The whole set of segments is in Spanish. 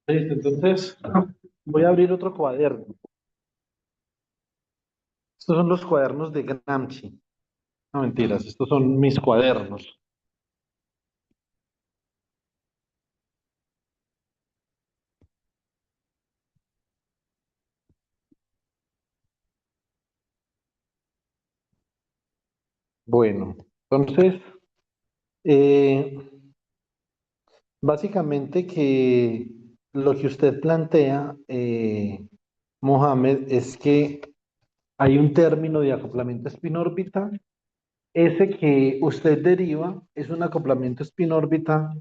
Listo, entonces voy a abrir otro cuaderno. Estos son los cuadernos de Gramsci. No mentiras, estos son mis cuadernos. Bueno, entonces, eh, básicamente que lo que usted plantea, Mohamed, es que hay un término de acoplamiento spin-órbita. Ese que usted deriva es un acoplamiento spin-órbita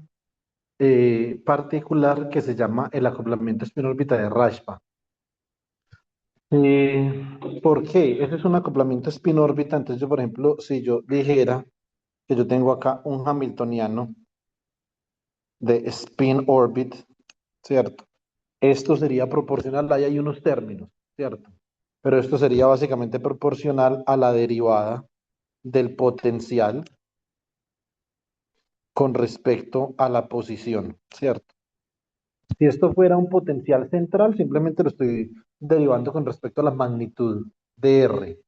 particular que se llama el acoplamiento spin-órbita de Rashba. ¿Por qué? Ese es un acoplamiento spin-órbita. Entonces yo, por ejemplo, si yo dijera que yo tengo acá un Hamiltoniano de spin-orbit, ¿cierto? Esto sería proporcional, ahí hay unos términos, ¿cierto? Pero esto sería básicamente proporcional a la derivada del potencial con respecto a la posición, ¿cierto? Si esto fuera un potencial central, simplemente lo estoy derivando con respecto a la magnitud de R,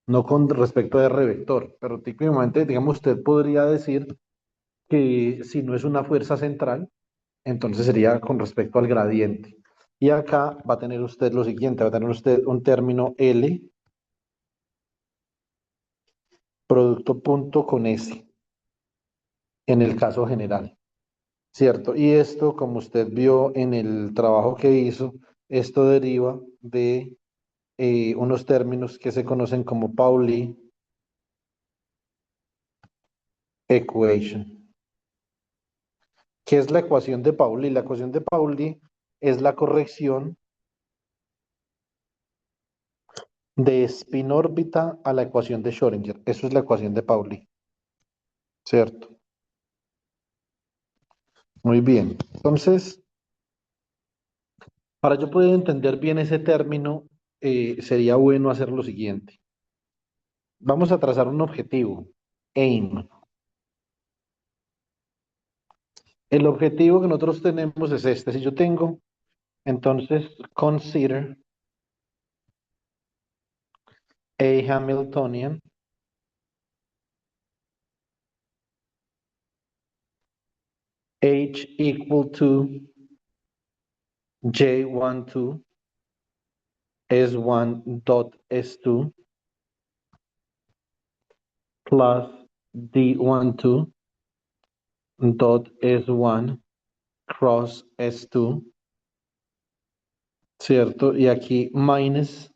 no con respecto a R vector. Pero típicamente, digamos, usted podría decir que si no es una fuerza central, entonces sería con respecto al gradiente. Y acá va a tener usted lo siguiente, va a tener usted un término L, producto punto con S, en el caso general, ¿cierto? Y esto, como usted vio en el trabajo que hizo, esto deriva de unos términos que se conocen como Pauli equation. ¿Qué es la ecuación de Pauli? La ecuación de Pauli es la corrección de spin órbita a la ecuación de Schrödinger. Eso es la ecuación de Pauli, ¿cierto? Muy bien. Entonces, para yo poder entender bien ese término, sería bueno hacer lo siguiente. Vamos a trazar un objetivo, aim. El objetivo que nosotros tenemos es este. Si yo tengo, entonces, consider a Hamiltonian H equal to J12 S1 dot S2 plus D12 dot S1 cross S2, ¿cierto? Y aquí minus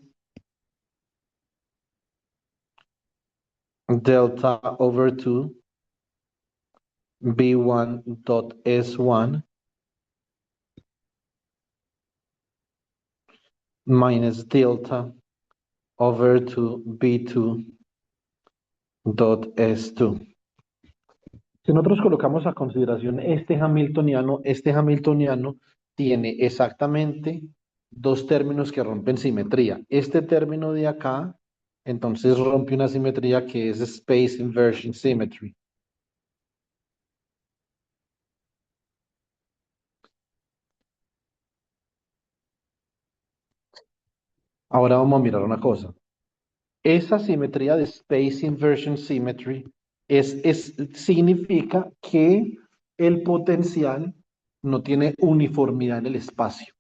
delta over 2 B1 dot S1 minus delta over 2 B2 dot S2. Si nosotros colocamos a consideración este Hamiltoniano tiene exactamente dos términos que rompen simetría. Este término de acá, entonces rompe una simetría que es Space Inversion Symmetry. Ahora vamos a mirar una cosa. Esa simetría de Space Inversion Symmetry significa que el potencial no tiene uniformidad en el espacio.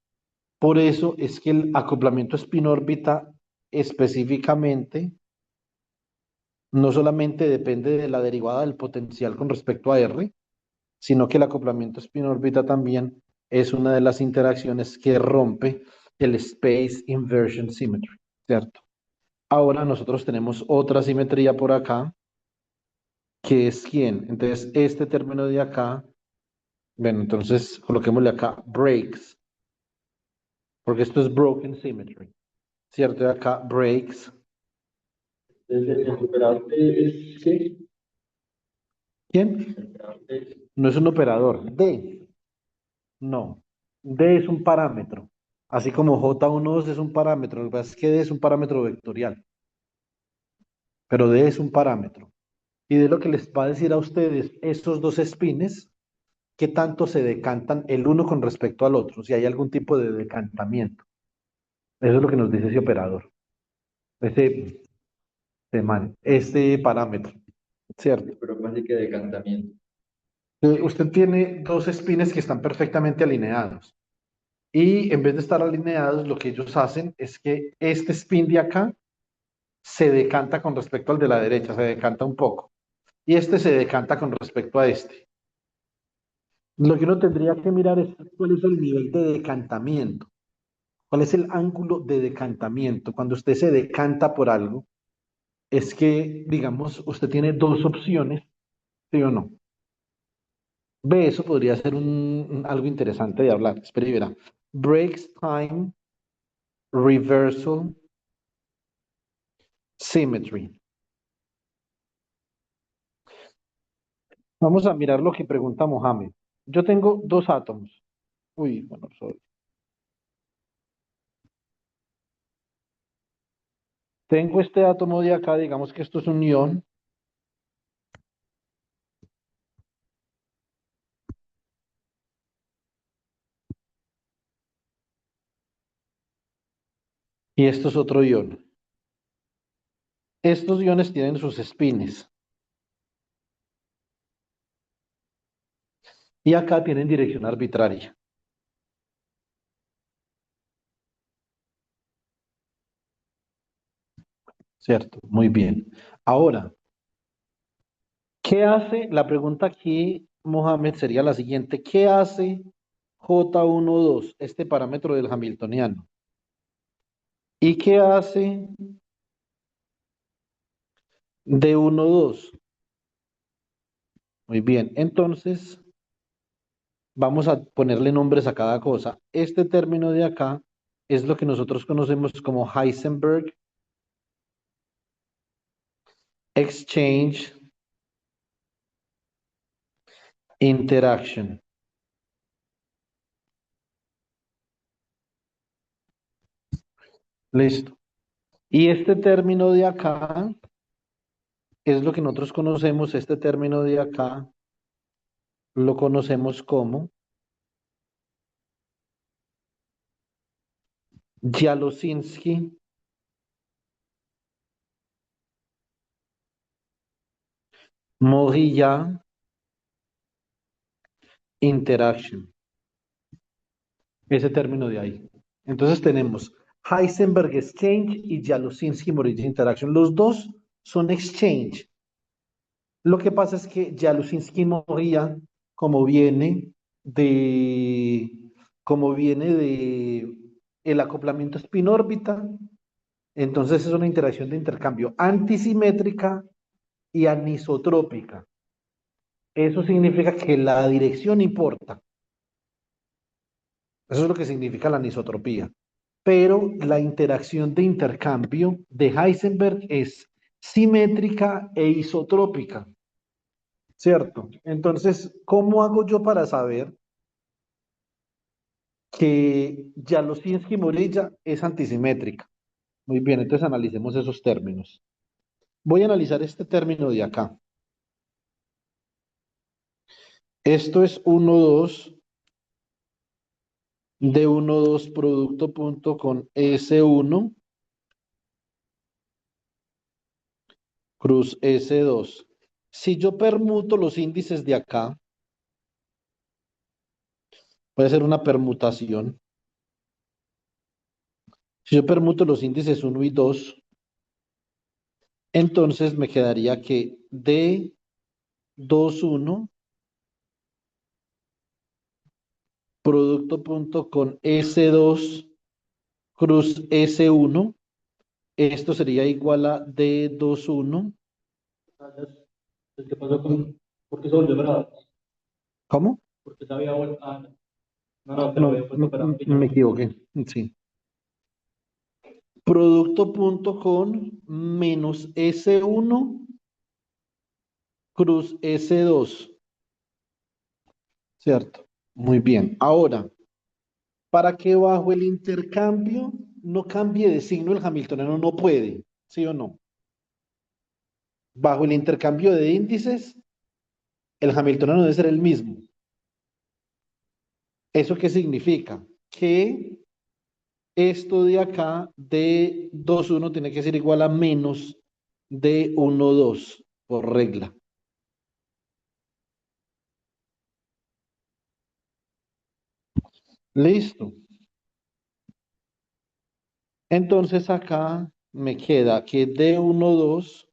Por eso es que el acoplamiento spin-órbita específicamente no solamente depende de la derivada del potencial con respecto a R, sino que el acoplamiento spin-órbita también es una de las interacciones que rompe el Space Inversion Symmetry, ¿cierto? Ahora nosotros tenemos otra simetría por acá, que es quién. Entonces, este término de acá, bueno, entonces coloquémosle acá breaks, porque esto es broken symmetry, ¿cierto? De acá breaks. El operador es ¿qué? ¿Quién? El operador de No es un operador. D, no. D es un parámetro. Así como J12 es un parámetro. Lo que pasa es que D es un parámetro vectorial, pero D es un parámetro. Y de lo que les va a decir a ustedes estos dos spines qué tanto se decantan el uno con respecto al otro, si hay algún tipo de decantamiento. Eso es lo que nos dice ese operador, ese, este parámetro, ¿cierto? Pero más de que decantamiento. Usted tiene dos espines que están perfectamente alineados. Y en vez de estar alineados, lo que ellos hacen es que este spin de acá se decanta con respecto al de la derecha, se decanta un poco. Y este se decanta con respecto a este. Lo que uno tendría que mirar es cuál es el nivel de decantamiento, cuál es el ángulo de decantamiento. Cuando usted se decanta por algo, es que, digamos, usted tiene dos opciones, ¿sí o no? Ve, eso podría ser algo interesante de hablar. Espera y verá. Breaks time, reversal, symmetry. Vamos a mirar lo que pregunta Mohamed. Yo tengo dos átomos. Uy, bueno, sorry. Tengo este átomo de acá, digamos que esto es un ion, y esto es otro ion. Estos iones tienen sus espines y acá tienen dirección arbitraria, ¿cierto? Muy bien. Ahora, ¿qué hace? La pregunta aquí, Mohamed, sería la siguiente. ¿Qué hace J12, este parámetro del Hamiltoniano? ¿Y qué hace D12? Muy bien. Entonces, vamos a ponerle nombres a cada cosa. Este término de acá es lo que nosotros conocemos como Heisenberg Exchange Interaction. Listo. Y este término de acá es lo que nosotros conocemos, este término de acá lo conocemos como Jaroszewski Morilla Interaction. Ese término de ahí. Entonces tenemos Heisenberg Exchange y Jaroszewski Morilla Interaction. Los dos son exchange. Lo que pasa es que Jalusinski Moría, como viene de, como viene de el acoplamiento spin-órbita, entonces es una interacción de intercambio antisimétrica y anisotrópica. Eso significa que la dirección importa. Eso es lo que significa la anisotropía. Pero la interacción de intercambio de Heisenberg es simétrica e isotrópica. ¿Cierto? Entonces, ¿cómo hago yo para saber que Jaroszewski Morilla es antisimétrica? Muy bien, entonces analicemos esos términos. Voy a analizar este término de acá. Esto es 1,2 de 1,2 producto punto con S1 cruz S2. Si yo permuto los índices de acá, puede ser una permutación. Si yo permuto los índices 1 y 2, entonces me quedaría que D21 producto punto con S2 cruz S1. Esto sería igual a D21. Ah, ¿qué pasó con? ¿Por qué se volvió bravo? ¿Cómo? Porque se había vuelto. Ah, no, no, no, que lo No, había puesto para me pillar. equivoqué. Sí. Producto punto con menos S1 cruz S2. ¿Cierto? Muy bien. Ahora, para que bajo el intercambio no cambie de signo el hamiltoniano, no puede, ¿sí o no? Bajo el intercambio de índices, el hamiltoniano debe ser el mismo. ¿Eso qué significa? Que esto de acá, de 2,1 tiene que ser igual a menos de 1,2 por regla. Listo. Entonces acá me queda que d 1,2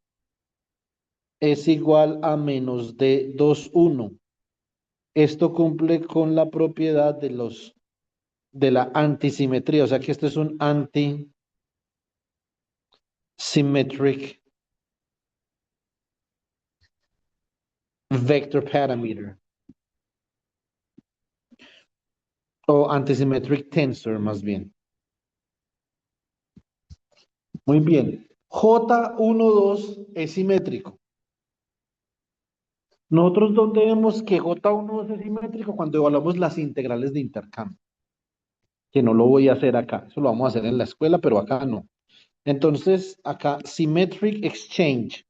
es igual a menos de 2,1. Esto cumple con la propiedad de la antisimetría, o sea que esto es un anti-symmetric vector parameter o antisymmetric tensor más bien. Muy bien. J12 es simétrico. Nosotros dónde vemos que J12 es simétrico cuando evaluamos las integrales de intercambio, que no lo voy a hacer acá, eso lo vamos a hacer en la escuela, pero acá no. Entonces, acá, symmetric exchange.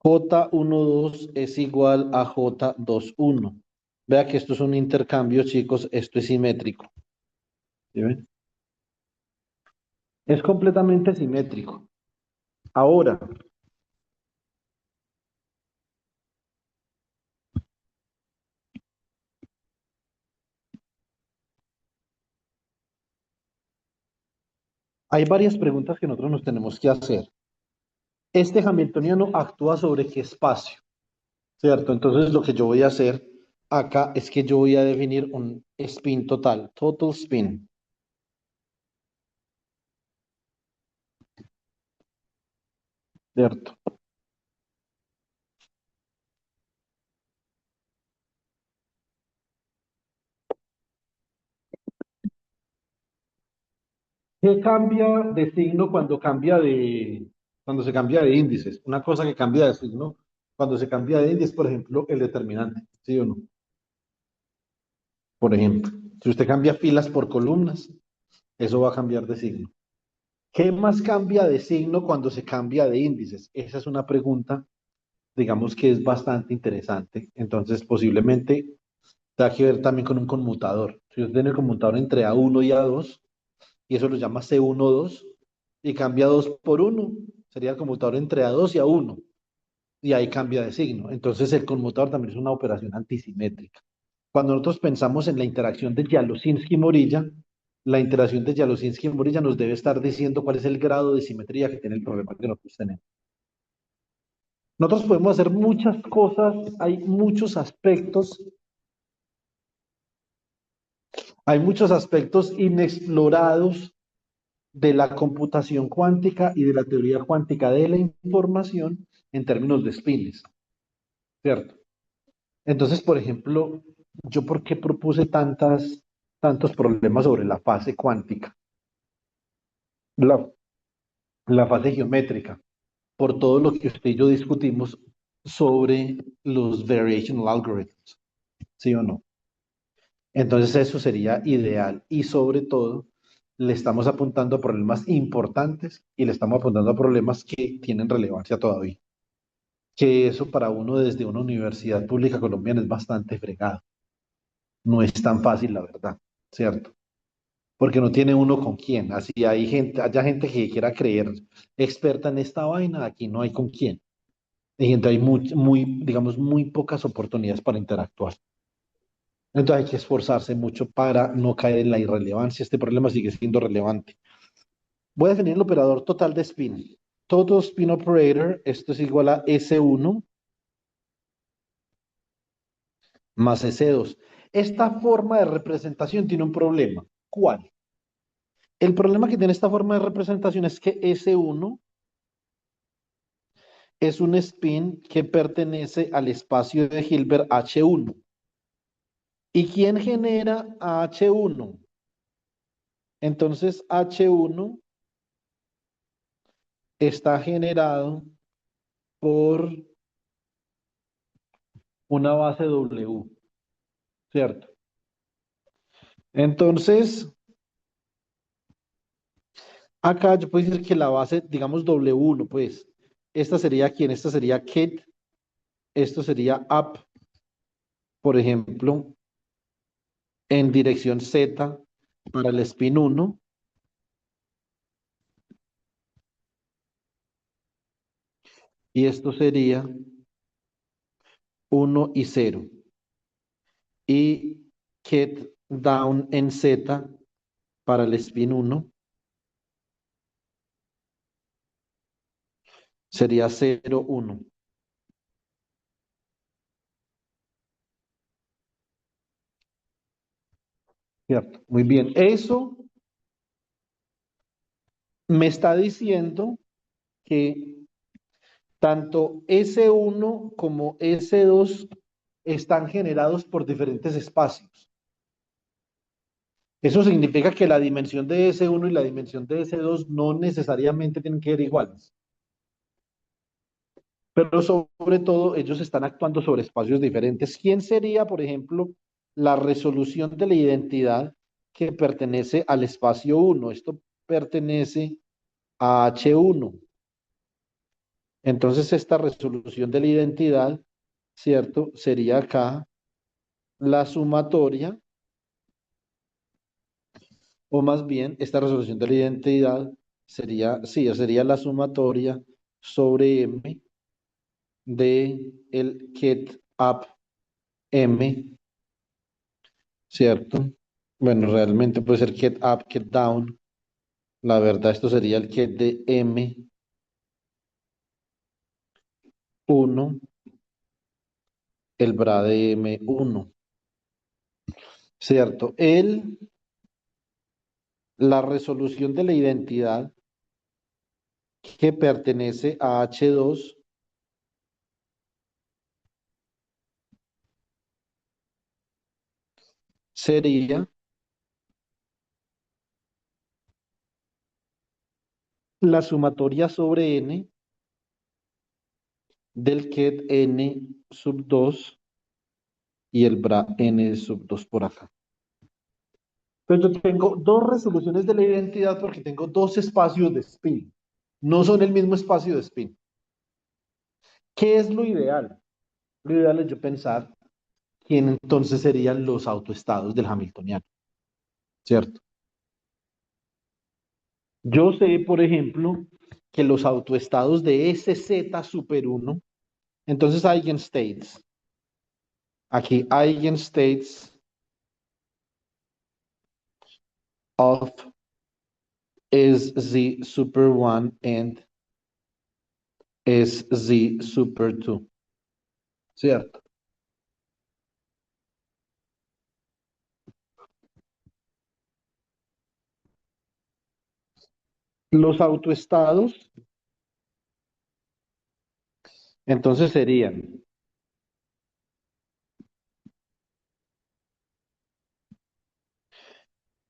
J12 es igual a J21. Vea que esto es un intercambio, chicos, esto es simétrico. ¿Sí ven? Es completamente simétrico. Ahora, hay varias preguntas que nosotros nos tenemos que hacer. Este hamiltoniano actúa sobre qué espacio, ¿cierto? Entonces, lo que yo voy a hacer acá es que yo voy a definir un spin total, total spin, ¿cierto? ¿Qué cambia de signo cuando se cambia de índices? Una cosa que cambia de signo cuando se cambia de índice, por ejemplo, el determinante, ¿sí o no? Por ejemplo, si usted cambia filas por columnas, eso va a cambiar de signo. ¿Qué más cambia de signo cuando se cambia de índices? Esa es una pregunta, digamos que es bastante interesante. Entonces, posiblemente tenga que ver también con un conmutador. Si usted tiene el conmutador entre A1 y A2, y eso lo llama C1,2, y cambia 2 por 1, sería el conmutador entre A2 y A1, y ahí cambia de signo. Entonces, el conmutador también es una operación antisimétrica. Cuando nosotros pensamos en la interacción de Jalusinski-Morilla, la interacción de Jalusinski-Morilla nos debe estar diciendo cuál es el grado de simetría que tiene el problema que nosotros tenemos. Nosotros podemos hacer muchas cosas, hay muchos aspectos inexplorados de la computación cuántica y de la teoría cuántica de la información en términos de spins, ¿cierto? Entonces, por ejemplo, ¿yo por qué propuse tantos problemas sobre la fase cuántica? La, la fase geométrica, por todo lo que usted y yo discutimos sobre los variational algorithms, ¿sí o no? Entonces eso sería ideal y sobre todo le estamos apuntando a problemas importantes y le estamos apuntando a problemas que tienen relevancia todavía. Que eso para uno desde una universidad pública colombiana es bastante fregado. No es tan fácil, la verdad, ¿cierto? Porque no tiene uno con quién. Así haya gente que quiera creer experta en esta vaina, aquí no hay con quién. Y gente hay digamos, muy pocas oportunidades para interactuar. Entonces hay que esforzarse mucho para no caer en la irrelevancia. Este problema sigue siendo relevante. Voy a definir el operador total de spin. Total spin operator, esto es igual a S1 más S2. Esta forma de representación tiene un problema. ¿Cuál? El problema que tiene esta forma de representación es que S1 es un spin que pertenece al espacio de Hilbert H1. ¿Y quién genera a H1? Entonces H1 está generado por una base W, ¿cierto? Entonces, Acá yo puedo decir que la base, digamos W1, pues, esta sería quién, esta sería Kate, esto sería up, por ejemplo, en dirección Z para el spin 1, y esto sería 1 y 0. Y Kate down en Z para el spin 1 sería 0, 1. ¿Cierto? Muy bien. Eso me está diciendo que tanto S1 como S2 están generados por diferentes espacios. Eso significa que la dimensión de S1 y la dimensión de S2 no necesariamente tienen que ser iguales, pero sobre todo ellos están actuando sobre espacios diferentes. ¿Quién sería, por ejemplo, la resolución de la identidad que pertenece al espacio 1? Esto pertenece a H1. Entonces, esta resolución de la identidad, ¿cierto? Sería acá la sumatoria, o más bien, esta resolución de la identidad sería, sí, sería la sumatoria sobre M de el get up M, ¿cierto? Bueno, realmente puede ser get up, get down. La verdad, esto sería el get de M1, el bra de M1, ¿cierto? La resolución de la identidad que pertenece a H2 sería la sumatoria sobre N del ket N sub 2 y el bra N sub 2 por acá. Entonces yo tengo dos resoluciones de la identidad porque tengo dos espacios de spin. No son el mismo espacio de spin. ¿Qué es lo ideal? Lo ideal es yo pensar quién entonces serían los autoestados del Hamiltoniano, ¿cierto? Yo sé, por ejemplo, que los autoestados de SZ super 1, entonces eigenstates, aquí eigenstates of is Z super 1 and is Z super 2, ¿cierto? Los autoestados, entonces serían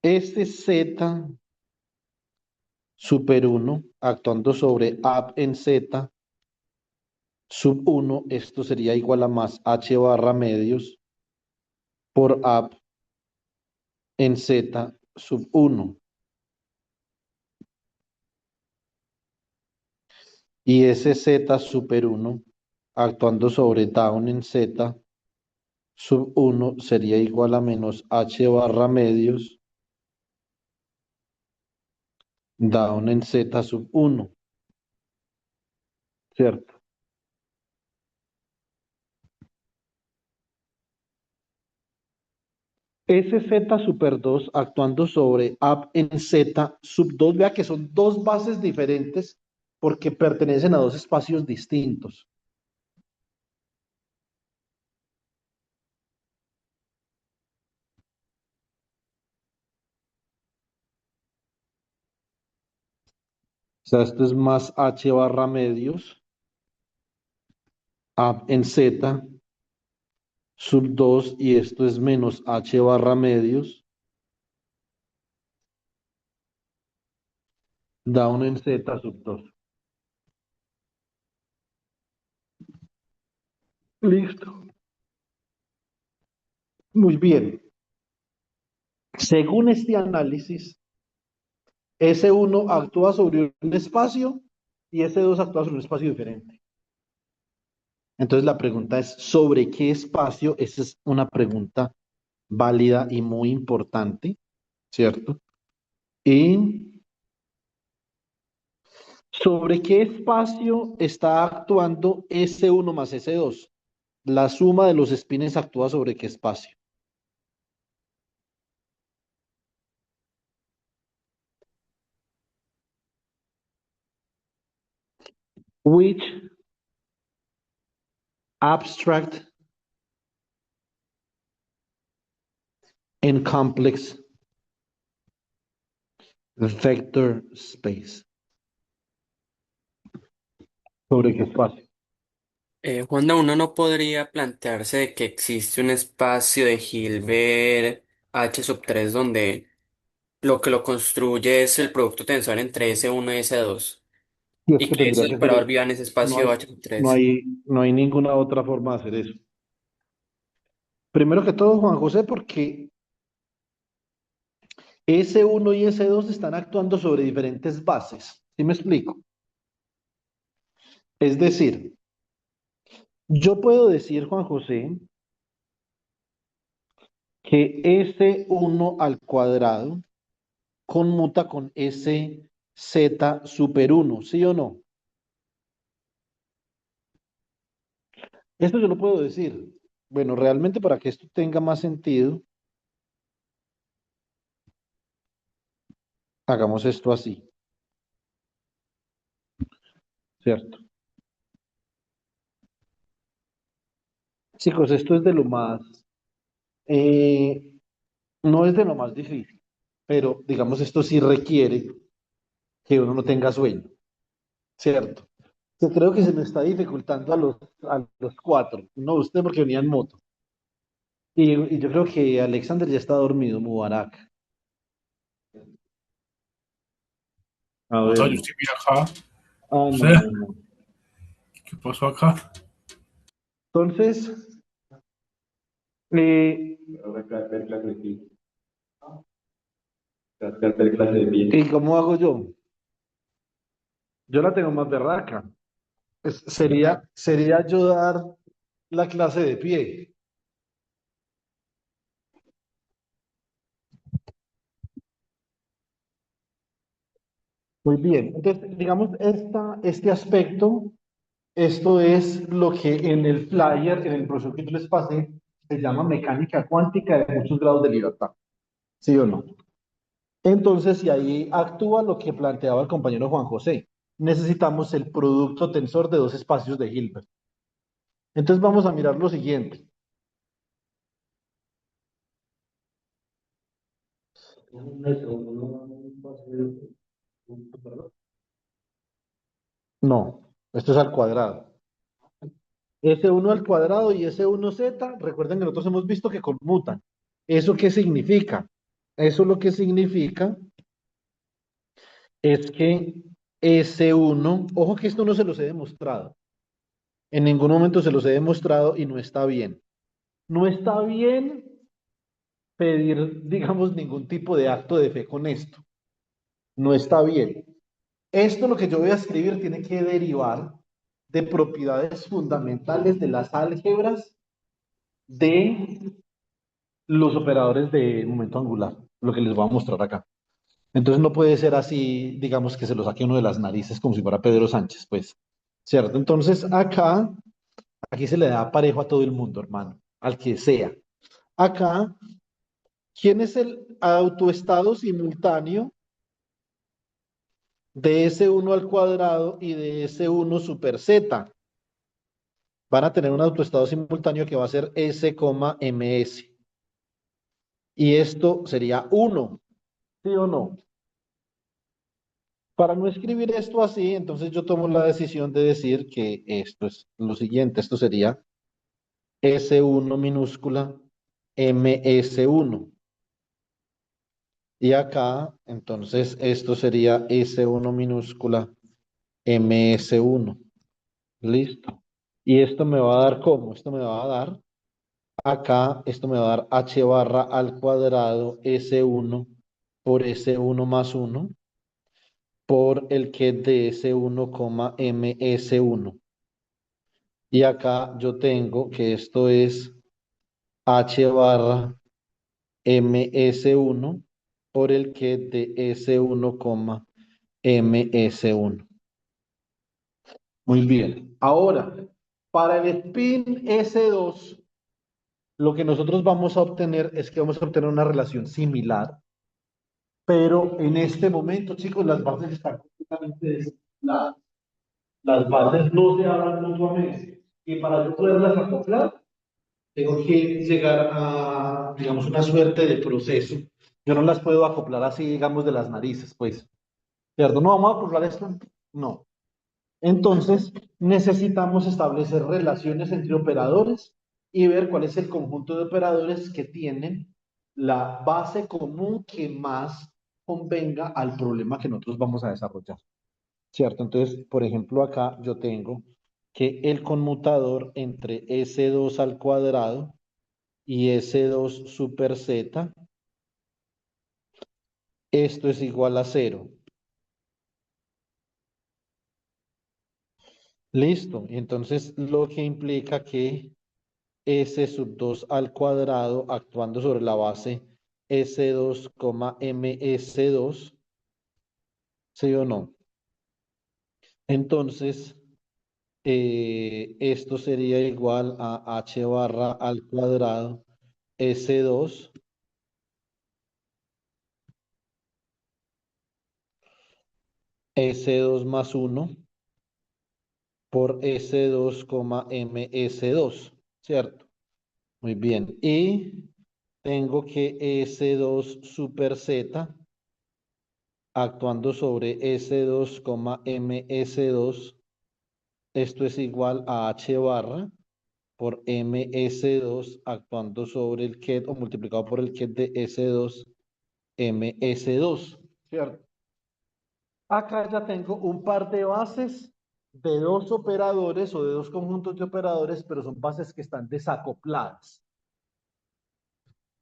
este Z super 1 actuando sobre up en Z sub 1, esto sería igual a más H barra medios por up en Z sub 1. Y ese Z super 1 actuando sobre down en Z sub 1 sería igual a menos H barra medios down en Z sub 1, ¿cierto? Ese Z super 2 actuando sobre up en Z sub 2, vea que son dos bases diferentes porque pertenecen a dos espacios distintos. O sea, esto es más H barra medios up en Z sub 2 y esto es menos H barra medios down en Z sub 2. Listo. Muy bien. Según este análisis, S1 actúa sobre un espacio y S2 actúa sobre un espacio diferente. Entonces la pregunta es, ¿sobre qué espacio? Esa es una pregunta válida y muy importante, ¿cierto? Y ¿sobre qué espacio está actuando S1 más S2? La suma de los espines actúa sobre qué espacio. Which abstract and complex vector space? ¿Sobre qué espacio? Juanda, uno no podría plantearse de que existe un espacio de Hilbert H sub 3 donde lo que lo construye es el producto tensor entre S1 y S2 Y es y que que ese tendría que ser, operador viva en ese no espacio hay, H sub no 3. hay, no hay ninguna otra forma de hacer eso. Primero que todo, Juan José, porque S1 y S2 están actuando sobre diferentes bases. ¿Sí me explico? Es decir, yo puedo decir, Juan José, que S1 al cuadrado conmuta con SZ super 1, ¿sí o no? Esto yo lo puedo decir. Bueno, realmente para que esto tenga más sentido, hagamos esto así, ¿cierto? Chicos, esto es de lo más, eh, no es de lo más difícil, pero digamos, esto sí requiere que uno no tenga sueño, ¿cierto? Yo creo que se me está dificultando a los cuatro, no usted porque venía en moto. Y yo creo que Alexander ya está dormido, Mubarak. A O sea, ver. yo estoy bien acá. Ah, No no, sé, no, no. ¿qué pasó acá? Entonces, ¿y cómo hago yo? Yo la tengo más berraca. Sería yo dar la clase de pie. Muy bien. Entonces, digamos, este aspecto, esto es lo que en el flyer, en el profesor que yo les pasé, se llama mecánica cuántica de muchos grados de libertad. ¿Sí o no? Entonces, y ahí actúa lo que planteaba el compañero Juan José. Necesitamos el producto tensor de dos espacios de Hilbert. Entonces, vamos a mirar lo siguiente. No, esto es al cuadrado. S1 al cuadrado y S1Z, recuerden que nosotros hemos visto que conmutan. ¿Eso qué significa? Eso lo que significa es que S1, ojo que esto no se los he demostrado. En ningún momento se los he demostrado y no está bien. No está bien pedir, digamos, ningún tipo de acto de fe con esto. No está bien. Esto lo que yo voy a escribir tiene que derivar de propiedades fundamentales de las álgebras de los operadores de momento angular, lo que les voy a mostrar acá. Entonces no puede ser así, digamos, que se lo saque uno de las narices como si fuera Pedro Sánchez, pues, ¿cierto? Entonces aquí se le da parejo a todo el mundo, hermano, al que sea. Acá, ¿quién es el autoestado simultáneo de S1 al cuadrado y de S1 super Z? Van a tener un autoestado simultáneo que va a ser S, ms. Y esto sería 1, ¿sí o no? Para no escribir esto así, entonces yo tomo la decisión de decir que esto es lo siguiente, esto sería S1 minúscula MS1. Y acá, entonces, esto sería S1 minúscula MS1. Listo. Y esto me va a dar ¿cómo? Esto me va a dar acá, esto me va a dar H barra al cuadrado S1 por S1 más 1. por el ket de S1, ms1. Y acá yo tengo que esto es H barra ms1 por el ket de S1, ms1. Muy bien. Ahora, para el spin S2, lo que nosotros vamos a obtener es que vamos a obtener una relación similar, pero en este momento, chicos, las bases están completamente desacopladas. Las bases no se hablan mutuamente. Y para yo poderlas acoplar, tengo que llegar a, digamos, una suerte de proceso. Yo no las puedo acoplar así, digamos, de las narices, pues. ¿Cierto? No vamos a acoplar esto. No. Entonces, necesitamos establecer relaciones entre operadores y ver cuál es el conjunto de operadores que tienen la base común que más convenga al problema que nosotros vamos a desarrollar. ¿Cierto? Entonces, por ejemplo, acá yo tengo que el conmutador entre S2 al cuadrado y S2 super Z, esto es igual a cero. Listo. Entonces, lo que implica que S sub 2 al cuadrado actuando sobre la base S2, MS2, ¿sí o no? Entonces, esto sería igual a H barra al cuadrado S2, S2 más uno por S2, MS2, ¿cierto? Muy bien. Y tengo que S2 super Z actuando sobre S2, MS2. Esto es igual a H barra por MS2 actuando sobre el ket o multiplicado por el ket de S2, MS2, ¿cierto? Acá ya tengo un par de bases de dos operadores o de dos conjuntos de operadores, pero son bases que están desacopladas.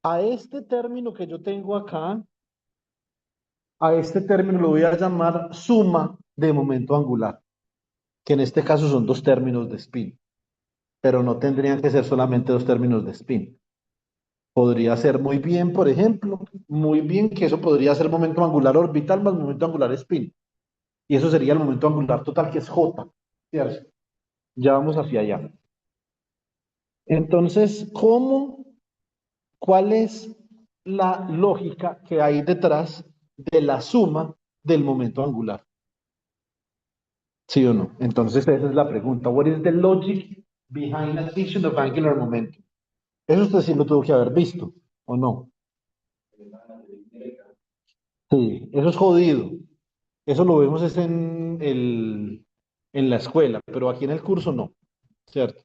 A este término que yo tengo acá, a este término lo voy a llamar suma de momento angular, que en este caso son dos términos de spin, pero no tendrían que ser solamente dos términos de spin. Podría ser muy bien, por ejemplo, muy bien que eso podría ser momento angular orbital más momento angular spin. Y eso sería el momento angular total, que es J, ¿cierto? Ya vamos hacia allá. Entonces, ¿cuál es la lógica que hay detrás de la suma del momento angular? ¿Sí o no? Entonces, esa es la pregunta. What is the logic behind addition of angular momentum? Eso usted sí lo tuvo que haber visto, ¿o no? Sí, eso es jodido. Eso lo vemos es en la escuela, pero aquí en el curso no, ¿cierto?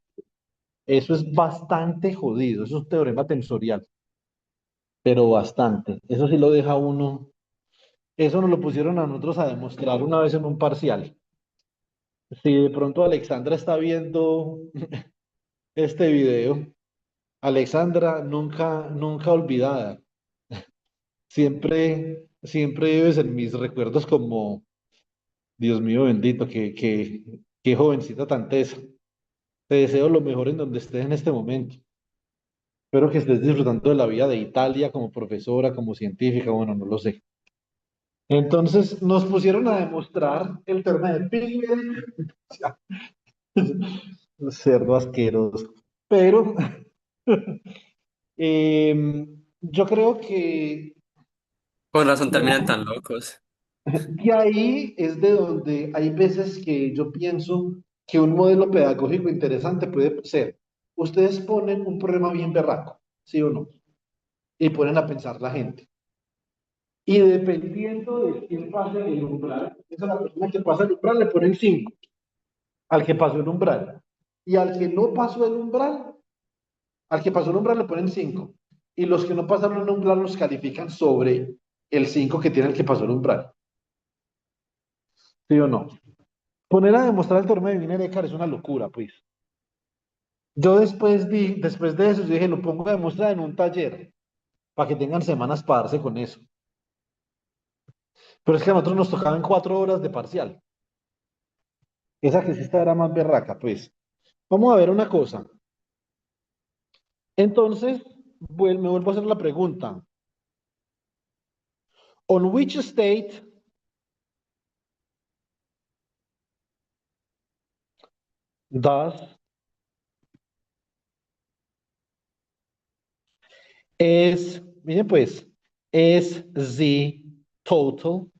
Eso es bastante jodido, eso es un teorema tensorial, pero bastante. Eso sí lo deja uno. Eso nos lo pusieron a nosotros a demostrar una vez en un parcial. Si de pronto Alexandra está viendo este video, Alexandra nunca, nunca olvidada. Siempre vives en mis recuerdos como, Dios mío bendito, qué jovencita tan tesa. Te deseo lo mejor en donde estés en este momento. Espero que estés disfrutando de la vida de Italia como profesora, como científica, bueno, no lo sé. Entonces nos pusieron a demostrar el teorema de Pigler, cerdo asqueroso. Pero yo creo que Con razón terminan tan locos. de ahí es de donde hay veces que yo pienso que un modelo pedagógico interesante puede ser, ustedes ponen un problema bien berraco, ¿sí o no? Y ponen a pensar la gente. Y dependiendo de quién pase el umbral, esa es la persona que pasa el umbral le ponen 5 al que pasó el umbral. Y al que no pasó el umbral, al que pasó el umbral le ponen 5. Y los que no pasaron el umbral los califican sobre el 5 que tiene el que pasó el umbral. ¿Sí o no? Poner a demostrar el teorema de Wiener-Eckhart es una locura, pues. Yo después de eso, yo dije, lo pongo a demostrar en un taller, para que tengan semanas para darse con eso. Pero es que a nosotros nos tocaban 4 horas de parcial. Esa que sí esta era más berraca, pues. Vamos a ver una cosa. Entonces, me vuelvo a hacer la pregunta. On which state does miren pues, is z total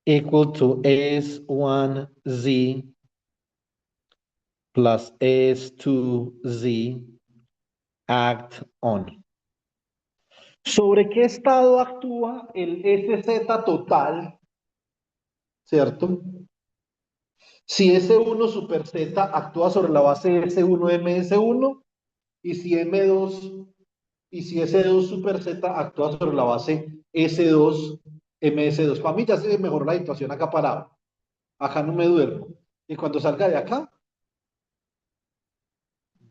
equal to S1z plus S2z act on? ¿Sobre qué estado actúa el SZ total, cierto? Si S1 super Z actúa sobre la base S1 MS1 y si M2 y si S2 super Z actúa sobre la base S2 MS2. Para mí ya se mejoró la situación acá parado. Acá no me duermo. Y cuando salga de acá,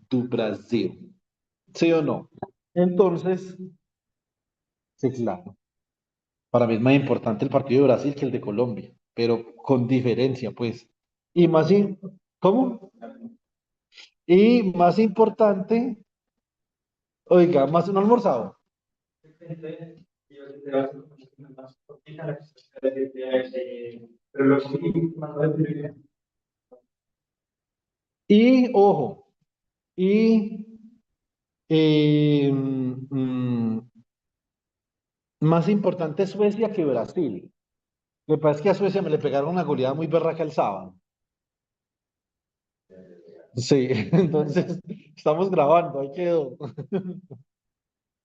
do Brasil. ¿Sí o no? Entonces, sí, claro. Para mí es más importante el partido de Brasil que el de Colombia, pero con diferencia, pues. Y más, ¿cómo? Y más importante, oiga, más un almorzado. Pero lo que sí, más Y ojo, y mm, más importante Suecia que Brasil. Lo que pasa es que a Suecia me le pegaron una goleada muy berraca el sábado. Sí, entonces estamos grabando, ahí quedó.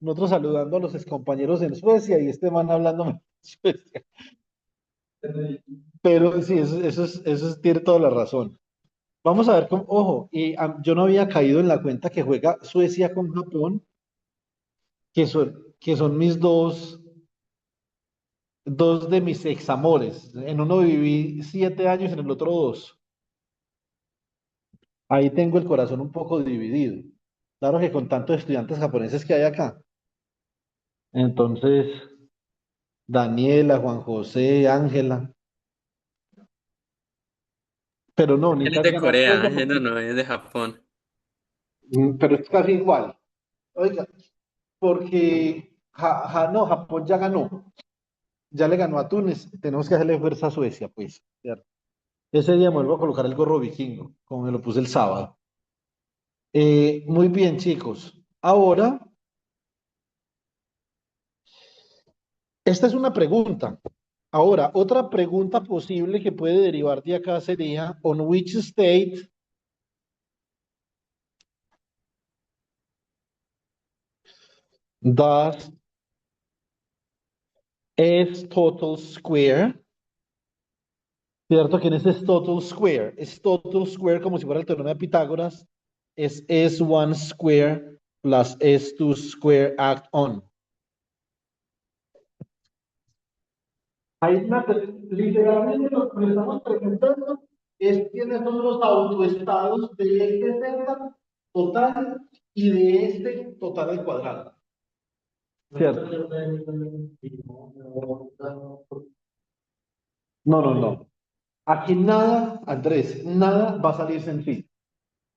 Nosotros saludando a los excompañeros en Suecia y este man hablando de Suecia. Pero sí, tiene toda la razón. Vamos a ver cómo, ojo, y yo no había caído en la cuenta que juega Suecia con Japón, que son mis dos de mis examores. En uno viví 7 años, en el otro 2. Ahí tengo el corazón un poco dividido. Claro que con tantos estudiantes japoneses que hay acá. Entonces, Daniela, Juan José, Ángela. Pero no, Él es necesitas de ganar Corea, Suecia él porque, no es de Japón. pero es casi igual. Oiga, porque no, Japón ya ganó. Ya le ganó a Túnez. Tenemos que hacerle fuerza a Suecia, pues. ¿Cierto? Ese día me vuelvo a colocar el gorro vikingo, como me lo puse el sábado. Muy bien, chicos. Ahora, esta es una pregunta. Ahora, otra pregunta posible que puede derivar de acá sería, ¿on which state does S total square? ¿Cierto? ¿Quién es total square? Es total square como si fuera el teorema de Pitágoras. Es S1 square plus S2 square act on. Literalmente lo que le estamos preguntando es quiénes son los autoestados de este Z total y de este total al cuadrado. ¿Cierto? No, no, no. Aquí nada, Andrés, nada va a salir sencillo.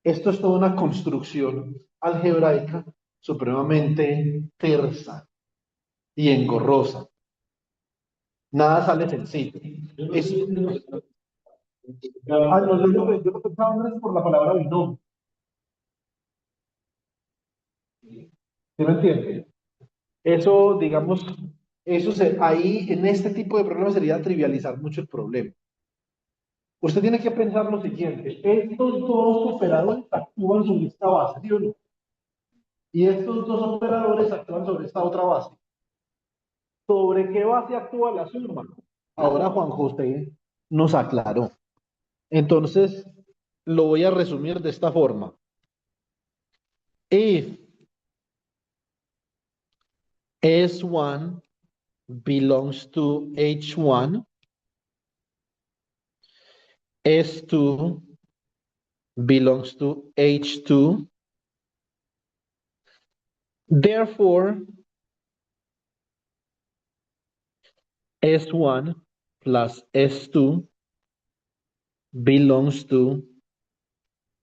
Esto es toda una construcción algebraica supremamente tersa y engorrosa. Nada sale sencillo. Es, no, yo lo pensaba Andrés por la palabra binomio. ¿Sí me entiende? Eso, digamos, ahí en este tipo de problemas sería trivializar mucho el problema. Usted tiene que pensar lo siguiente: estos dos operadores actúan sobre esta base, ¿sí o no? Y estos dos operadores actúan sobre esta otra base. ¿Sobre qué base actúa la suma? Ahora Juan José nos aclaró. Entonces, lo voy a resumir de esta forma. If S1 belongs to H1, S2 belongs to H2, therefore S1 plus S2 belongs to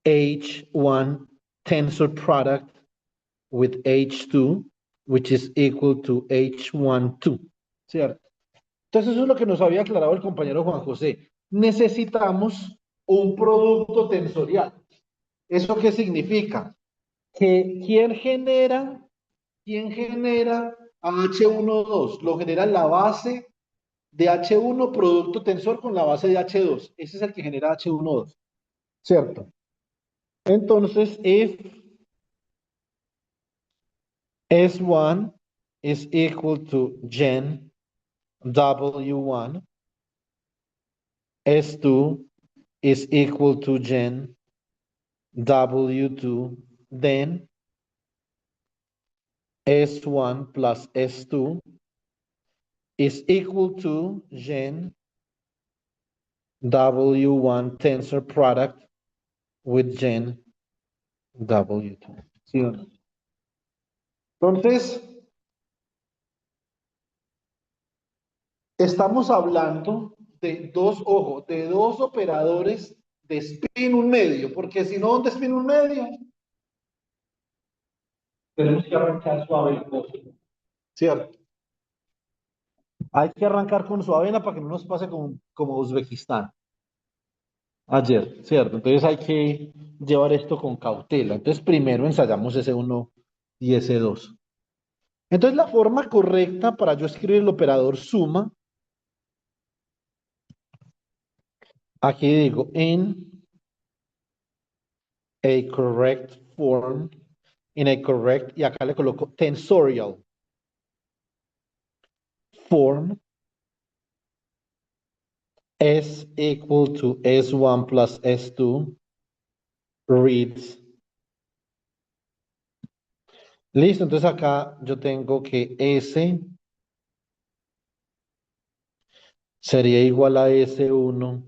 H1 tensor product with H2, which is equal to H12, ¿cierto? Entonces eso es lo que nos había aclarado el compañero Juan José. Necesitamos un producto tensorial. ¿Eso qué significa? Que ¿quién genera a H12? Lo genera la base de H1 producto tensor con la base de H2. Ese es el que genera H12, ¿cierto? Entonces, if S1 is equal to gen W1, S2 is equal to gen W2, then S1 plus S2 is equal to gen W1 tensor product with gen W2. ¿Sí o no? Entonces, estamos hablando de ojo, de dos operadores de spin un medio, porque si no, ¿dónde spin un medio? Tenemos que arrancar suave el costo. ¿Cierto? Hay que arrancar con su avena para que no nos pase como Uzbekistán ayer, ¿cierto? Entonces hay que llevar esto con cautela. Entonces primero ensayamos ese 1 y ese 2. Entonces la forma correcta para yo escribir el operador suma, aquí digo in a correct form, in a correct, y acá le coloco tensorial form, S equal to S1 plus S2 reads. Listo, entonces acá yo tengo que S sería igual a S1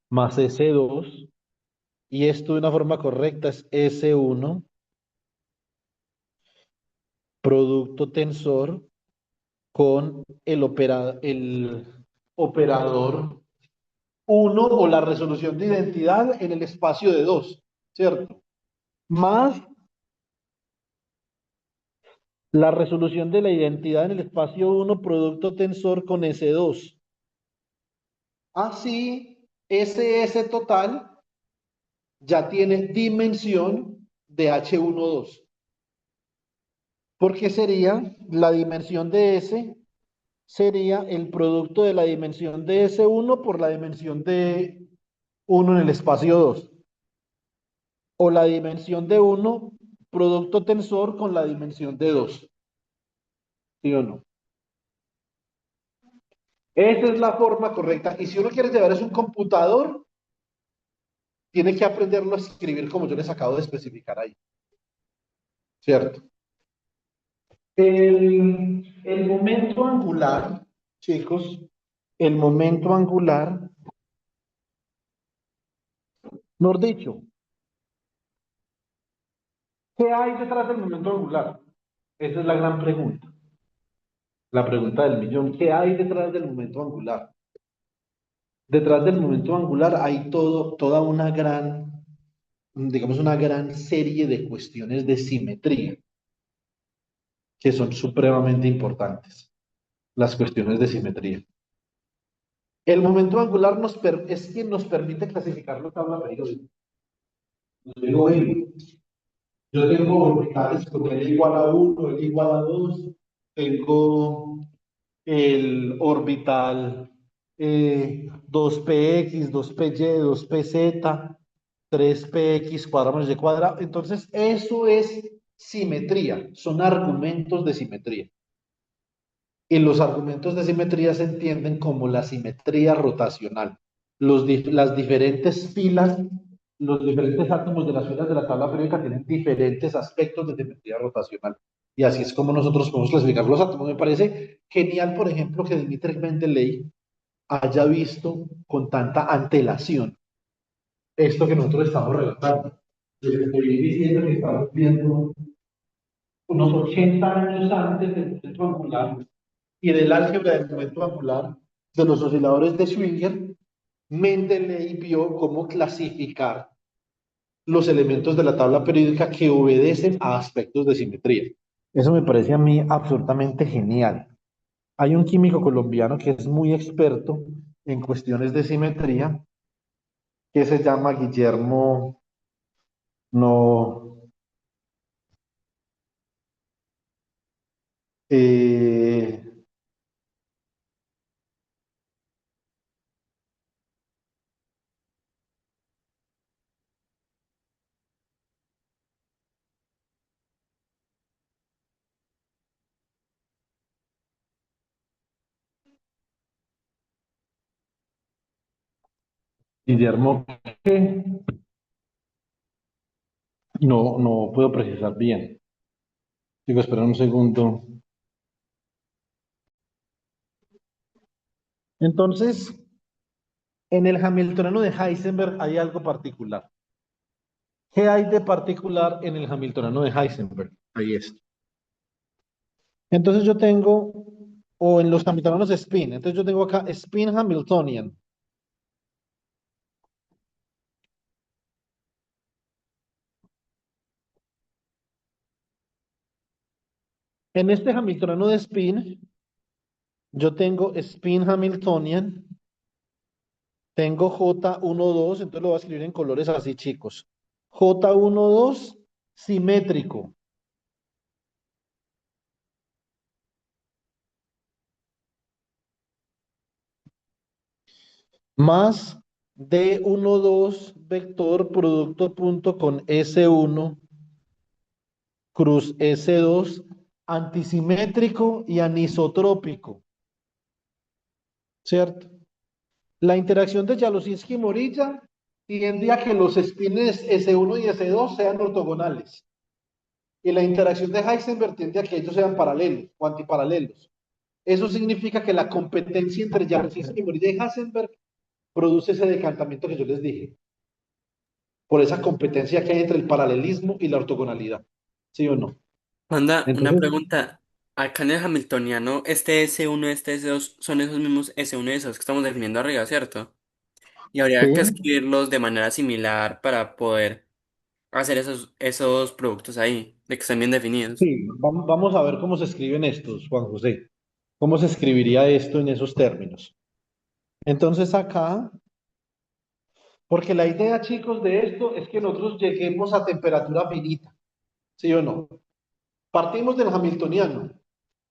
más S2, y esto de una forma correcta es S1 producto tensor con el operador 1 o la resolución de identidad en el espacio de 2, ¿cierto? Más la resolución de la identidad en el espacio 1 producto tensor con S2. Así, SS total ya tiene dimensión de H12. Porque sería la dimensión de S, sería el producto de la dimensión de S1 por la dimensión de 1 en el espacio 2. O la dimensión de 1, producto tensor con la dimensión de 2. ¿Sí o no? Esa es la forma correcta. Y si uno quiere llevar es un computador, tiene que aprenderlo a escribir como yo les acabo de especificar ahí. ¿Cierto? El momento angular, chicos, el momento angular, mejor dicho, ¿qué hay detrás del momento angular? Esa es la gran pregunta. La pregunta del millón. ¿Qué hay detrás del momento angular? Detrás del momento angular hay toda una gran, digamos, una gran serie de cuestiones de simetría que son supremamente importantes. Las cuestiones de simetría. El momento angular es quien nos permite clasificar la tabla periódica. Yo digo, yo tengo orbitales con L igual a 1, L igual a 2, tengo el orbital 2px, 2py, 2pz, 3px cuadrado menos y cuadrado. Entonces, eso es simetría, son argumentos de simetría. Y los argumentos de simetría se entienden como la simetría rotacional. Las diferentes filas, los diferentes átomos de las filas de la tabla periódica tienen diferentes aspectos de simetría rotacional. Y así es como nosotros podemos clasificar los átomos. Me parece genial, por ejemplo, que Dmitri Mendeleev haya visto con tanta antelación esto que nosotros estamos relatando. Les estoy diciendo que estamos viendo unos 80 años antes del momento angular y del álgebra del momento angular de los osciladores de Schwinger, Mendeley vio cómo clasificar los elementos de la tabla periódica que obedecen a aspectos de simetría. Eso me parece a mí absolutamente genial. Hay un químico colombiano que es muy experto en cuestiones de simetría, que se llama Guillermo, no, eh, Guillermo, ¿qué? No puedo precisar bien. Digo, espera un segundo. Entonces, en el Hamiltoniano de Heisenberg hay algo particular. ¿Qué hay de particular en el Hamiltoniano de Heisenberg? Ahí está. Entonces yo tengo, o en los Hamiltonianos de spin, entonces yo tengo acá spin Hamiltonian. En este Hamiltoniano de spin, yo tengo spin Hamiltonian, tengo J12, entonces lo voy a escribir en colores así, chicos. J12 simétrico, más D12 vector producto punto con S1 cruz S2 antisimétrico y anisotrópico, ¿cierto? La interacción de Jalusinski-Morilla tiende a que los espines S1 y S2 sean ortogonales. Y la interacción de Heisenberg tiende a que ellos sean paralelos o antiparalelos. Eso significa que la competencia entre Jalusinski-Morilla y Heisenberg produce ese decantamiento que yo les dije, por esa competencia que hay entre el paralelismo y la ortogonalidad. ¿Sí o no? Juanda, una Entonces, pregunta. Acá en el Hamiltoniano, este S1, este S2 son esos mismos S1 y S2 que estamos definiendo arriba, ¿cierto? Y habría que sí, escribirlos de manera similar para poder hacer esos productos ahí, de que estén bien definidos. sí, vamos a ver cómo se escriben estos, Juan José. ¿Cómo se escribiría esto en esos términos? Entonces acá, porque la idea, chicos, de esto es que nosotros lleguemos a temperatura finita, ¿sí o no? Partimos del Hamiltoniano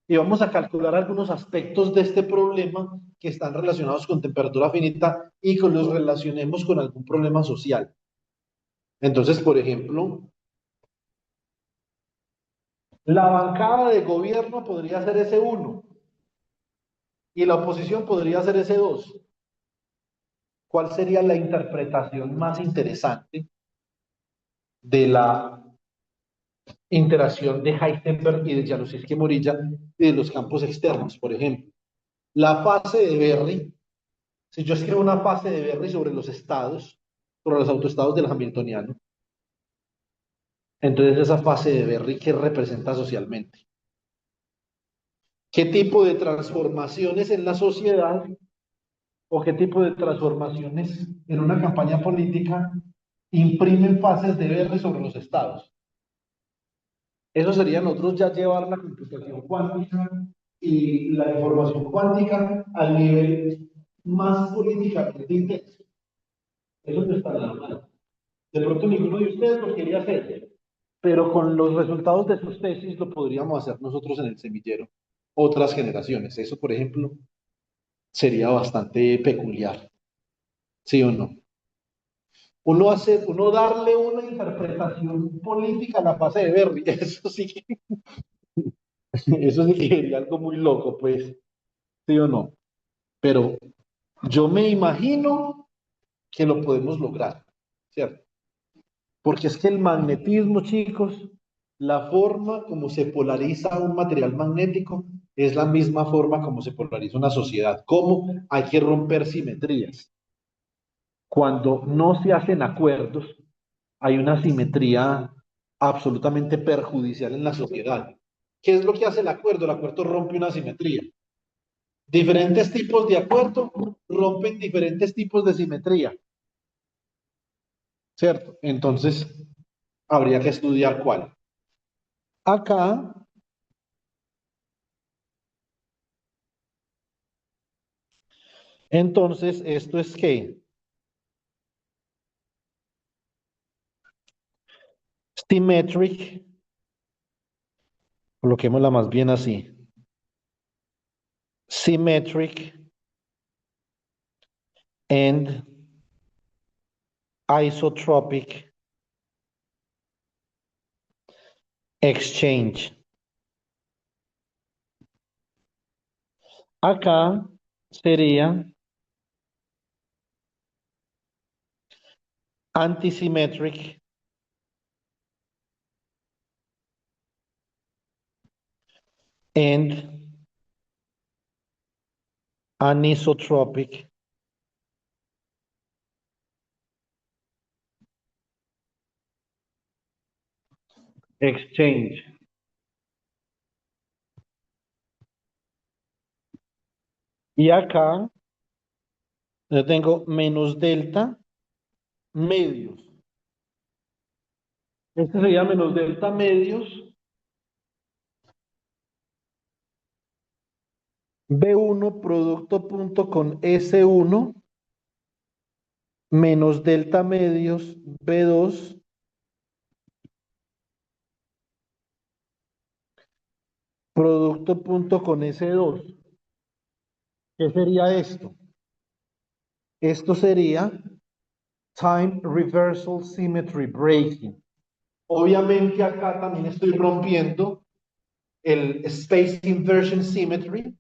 y vamos a calcular algunos aspectos de este problema que están relacionados con temperatura finita y que los relacionemos con algún problema social. Entonces, por ejemplo, la bancada de gobierno podría ser S1 y la oposición podría ser S2. ¿Cuál sería la interpretación más interesante de la interacción de Heisenberg y de Januszewski-Morilla y de los campos externos? Por ejemplo, la fase de Berry, si yo escribo una fase de Berry sobre los estados, sobre los autoestados del Hamiltoniano, entonces esa fase de Berry, ¿qué representa socialmente? ¿Qué tipo de transformaciones en la sociedad o qué tipo de transformaciones en una campaña política imprimen fases de Berry sobre los estados? Eso sería nosotros ya llevar la computación cuántica y la información cuántica al nivel más políticamente intenso. Eso no está nada mal. De pronto ninguno de ustedes lo quería hacer, pero con los resultados de sus tesis lo podríamos hacer nosotros en el semillero, otras generaciones. Eso, por ejemplo, sería bastante peculiar, ¿sí o no? Uno darle una interpretación política a la fase de Berry, eso sí que sería algo muy loco, pues, ¿sí o no? Pero yo me imagino que lo podemos lograr, ¿cierto? Porque es que el magnetismo, chicos, la forma como se polariza un material magnético es la misma forma como se polariza una sociedad. ¿Cómo? Hay que romper simetrías. Cuando no se hacen acuerdos, hay una simetría absolutamente perjudicial en la sociedad. ¿Qué es lo que hace el acuerdo? El acuerdo rompe una simetría. Diferentes tipos de acuerdo rompen diferentes tipos de simetría, ¿cierto? Entonces, habría que estudiar cuál. Acá, entonces, ¿esto es qué? Symmetric, coloquémosla más bien así. Symmetric and isotropic exchange. Acá sería antisymmetric and anisotropic exchange. Y acá yo tengo menos delta medios. Este sería menos delta medios B1 producto punto con S1 menos delta medios B2 producto punto con S2. ¿Qué sería esto? Esto sería time reversal symmetry breaking. Obviamente acá también estoy rompiendo el space inversion symmetry,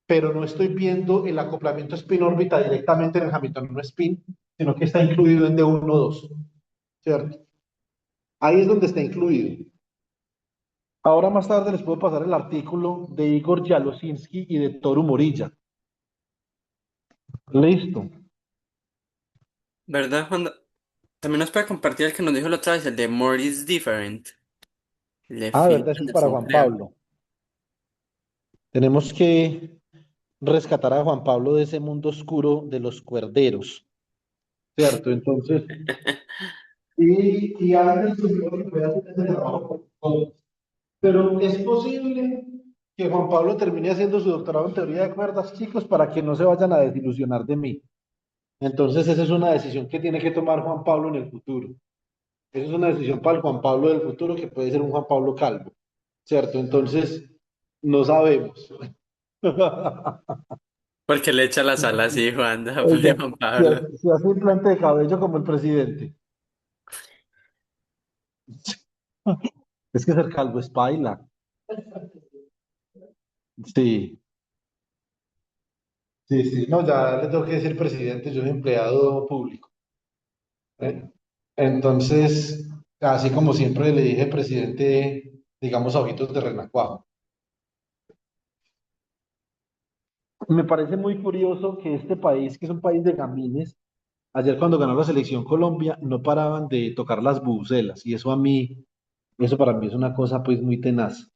pero no estoy viendo el acoplamiento spin-órbita directamente en el Hamiltoniano spin, sino que está incluido en D1-2, ¿cierto? Ahí es donde está incluido. Ahora más tarde les puedo pasar el artículo de Igor Yalosinsky y de Toru Morilla. Listo. ¿Verdad, Juan? También nos puede compartir el que nos dijo la otra vez, el de More is Different. El de Ah, Philip verdad, eso es para Anderson, Juan creo. Pablo. Tenemos que rescatar a Juan Pablo de ese mundo oscuro de los cuerderos, ¿cierto? Entonces, y alguien que puede hacer ese trabajo. Pero es posible que Juan Pablo termine haciendo su doctorado en teoría de cuerdas, chicos, para que no se vayan a desilusionar de mí. Entonces, esa es una decisión que tiene que tomar Juan Pablo en el futuro. Esa es una decisión para el Juan Pablo del futuro que puede ser un Juan Pablo calvo, ¿cierto? Entonces, no sabemos. Porque le echa la sal así, Juan, Oiga, de Juan Pablo. si hace implante de cabello como el presidente. Es que ser calvo es paila. Sí, sí, sí. No, ya le tengo que decir presidente, yo soy empleado público. ¿Eh? Entonces, así como siempre le dije presidente, digamos, a ojitos de renacuajo. Me parece muy curioso que este país, que es un país de gamines, ayer cuando ganó la selección Colombia, no paraban de tocar las bubucelas. Y eso a mí, eso para mí es una cosa pues muy tenaz.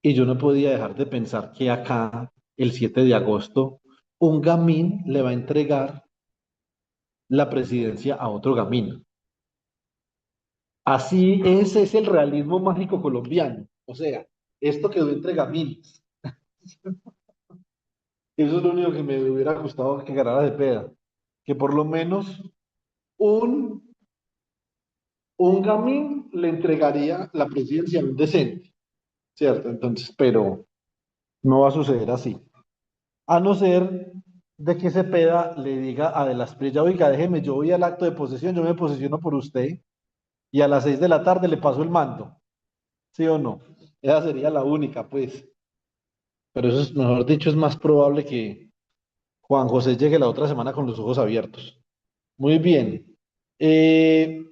Y yo no podía dejar de pensar que acá, el 7 de agosto, un gamín le va a entregar la presidencia a otro gamín. Así ese es el realismo mágico colombiano. O sea, esto quedó entre gamines. Eso es lo único que me hubiera gustado que ganara de peda. Que por lo menos un, un gamín le entregaría la presidencia a un decente, ¿cierto? Entonces, pero no va a suceder así. A no ser de que Cepeda le diga a De la Espriella, oiga, déjeme, yo voy al acto de posesión, yo me posesiono por usted y a las 6 de la tarde le paso el mando, ¿sí o no? Esa sería la única, pues. Pero eso es, mejor dicho, es más probable que Juan José llegue la otra semana con los ojos abiertos. Muy bien. Eh,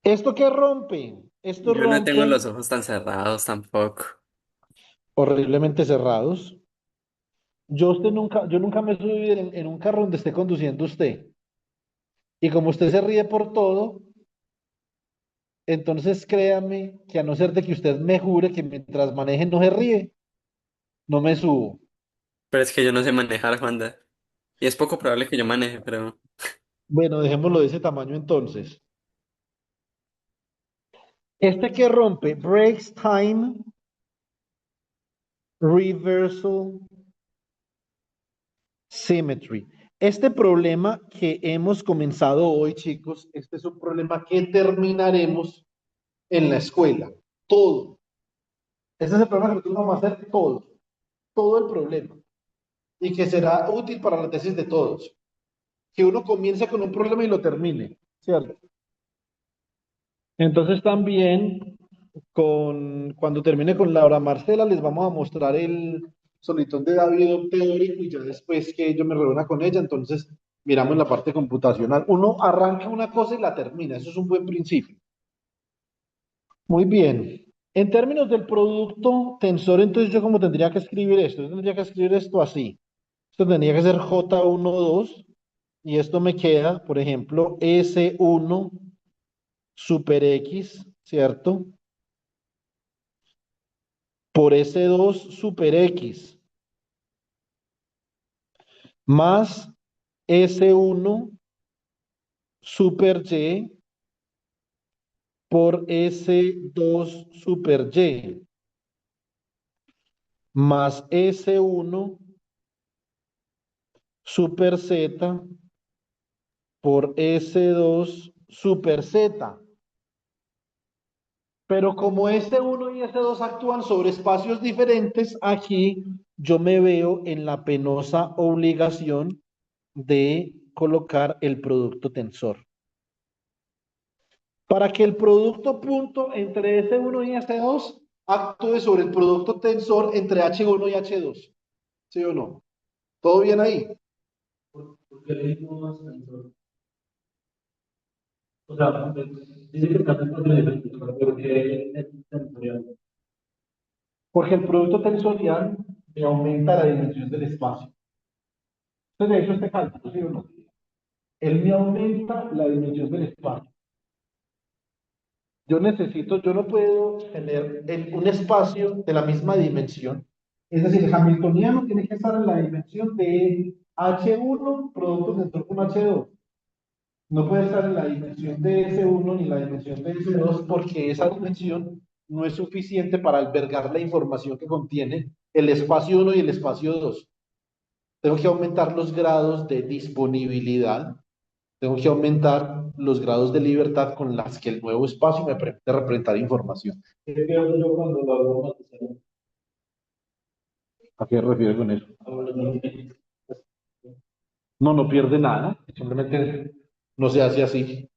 ¿Esto qué rompe? Esto Yo no tengo rompe los ojos tan cerrados tampoco. horriblemente cerrados. Yo nunca me subí en un carro donde esté conduciendo usted. Y como usted se ríe por todo, Entonces créame que a no ser de que usted me jure que mientras maneje no se ríe, no me subo. Pero es que yo no sé manejar, Juanda. Y es poco probable que yo maneje, pero Bueno, dejémoslo de ese tamaño entonces. Este que rompe, breaks time, reversal, symmetry. Este problema que hemos comenzado hoy, chicos, este es un problema que terminaremos en la escuela. Todo. Ese es el problema que nosotros vamos a hacer todo el problema. Y que será útil para la tesis de todos. Que uno comience con un problema y lo termine, ¿cierto? Entonces también cuando termine con Laura Marcela les vamos a mostrar el solitón de David teórico y ya después que yo me reúna con ella, entonces miramos la parte computacional. Uno arranca una cosa y la termina, eso es un buen principio. Muy bien. En términos del producto tensor, entonces yo como tendría que escribir esto, yo tendría que escribir esto así. Esto tendría que ser J12 y esto me queda, por ejemplo, S1 super X, ¿cierto? Por S2 super X más S1 super Y por S2 super Y más S1 super Z por S2 super Z. Pero como S1 y S2 actúan sobre espacios diferentes, aquí yo me veo en la penosa obligación de colocar el producto tensor. Para que el producto punto entre S1 y S2 actúe sobre el producto tensor entre H1 y H2. ¿Sí o no? ¿Todo bien ahí? Porque le digo más tensor. O sea, dice que está tensor de elementos, pero porque es tensorial. Porque el producto tensorial me aumenta la dimensión del espacio. Entonces, de hecho, este cálculo, ¿sí o no? Él me aumenta la dimensión del espacio. Yo no puedo tener un espacio de la misma dimensión. Es decir, el hamiltoniano tiene que estar en la dimensión de H1, producto tensor con H2. No puede estar en la dimensión de S1 ni la dimensión de S2 porque esa dimensión no es suficiente para albergar la información que contiene el espacio 1 y el espacio 2. Tengo que aumentar los grados de disponibilidad, tengo que aumentar los grados de libertad con las que el nuevo espacio me permite representar información. ¿Qué pierdo yo cuando lo hago matizado? ¿A qué se refiere con eso? Ahora no me- No, no pierde nada, simplemente no se hace así.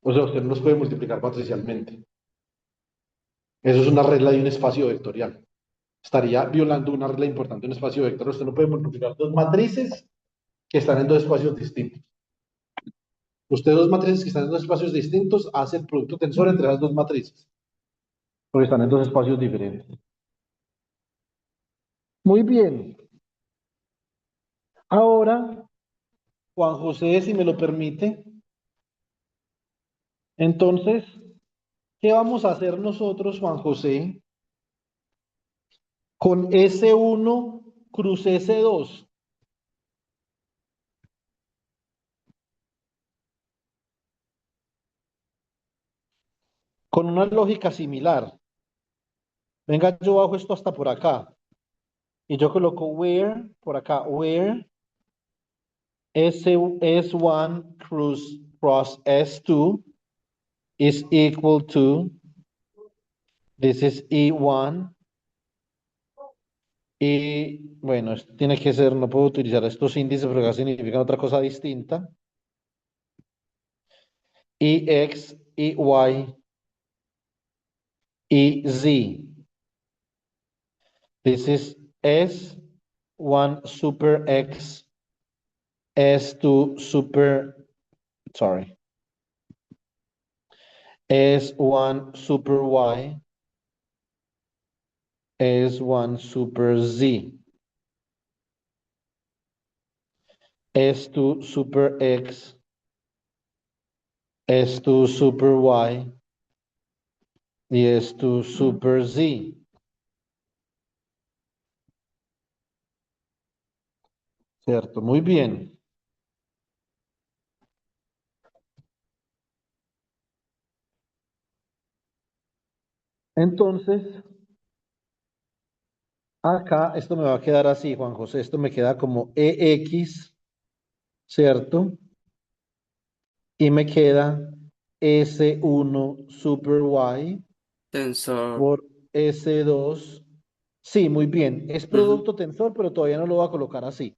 O sea, usted no los puede multiplicar matricialmente. Eso es una regla de un espacio vectorial. Estaría violando una regla importante de un espacio vectorial. Usted no puede multiplicar dos matrices que están en dos espacios distintos. Usted dos matrices que están en dos espacios distintos hace el producto tensor entre las dos matrices, porque están en dos espacios diferentes. Muy bien. Ahora, Juan José, si me lo permite, entonces, ¿qué vamos a hacer nosotros, Juan José, con S1 cruz S2? Con una lógica similar. Venga, yo bajo esto hasta por acá. Y yo coloco where, por acá, where S1 cross S2 is equal to, this is E1, y bueno, esto tiene que ser, no puedo utilizar estos índices porque acá significan otra cosa distinta. EX, EY, EZ. This is S1 super X, S2 super, sorry, S1 super Y, S1 super Z, S2 super X, es tu super Y y es tu super Z. ¿Cierto? Muy bien. Entonces, acá esto me va a quedar así, Juan José. Esto me queda como EX, ¿cierto? Y me queda S1 super Y Tensor. por S2. Sí, muy bien. Es Ujú. producto tensor, pero todavía no lo voy a colocar así.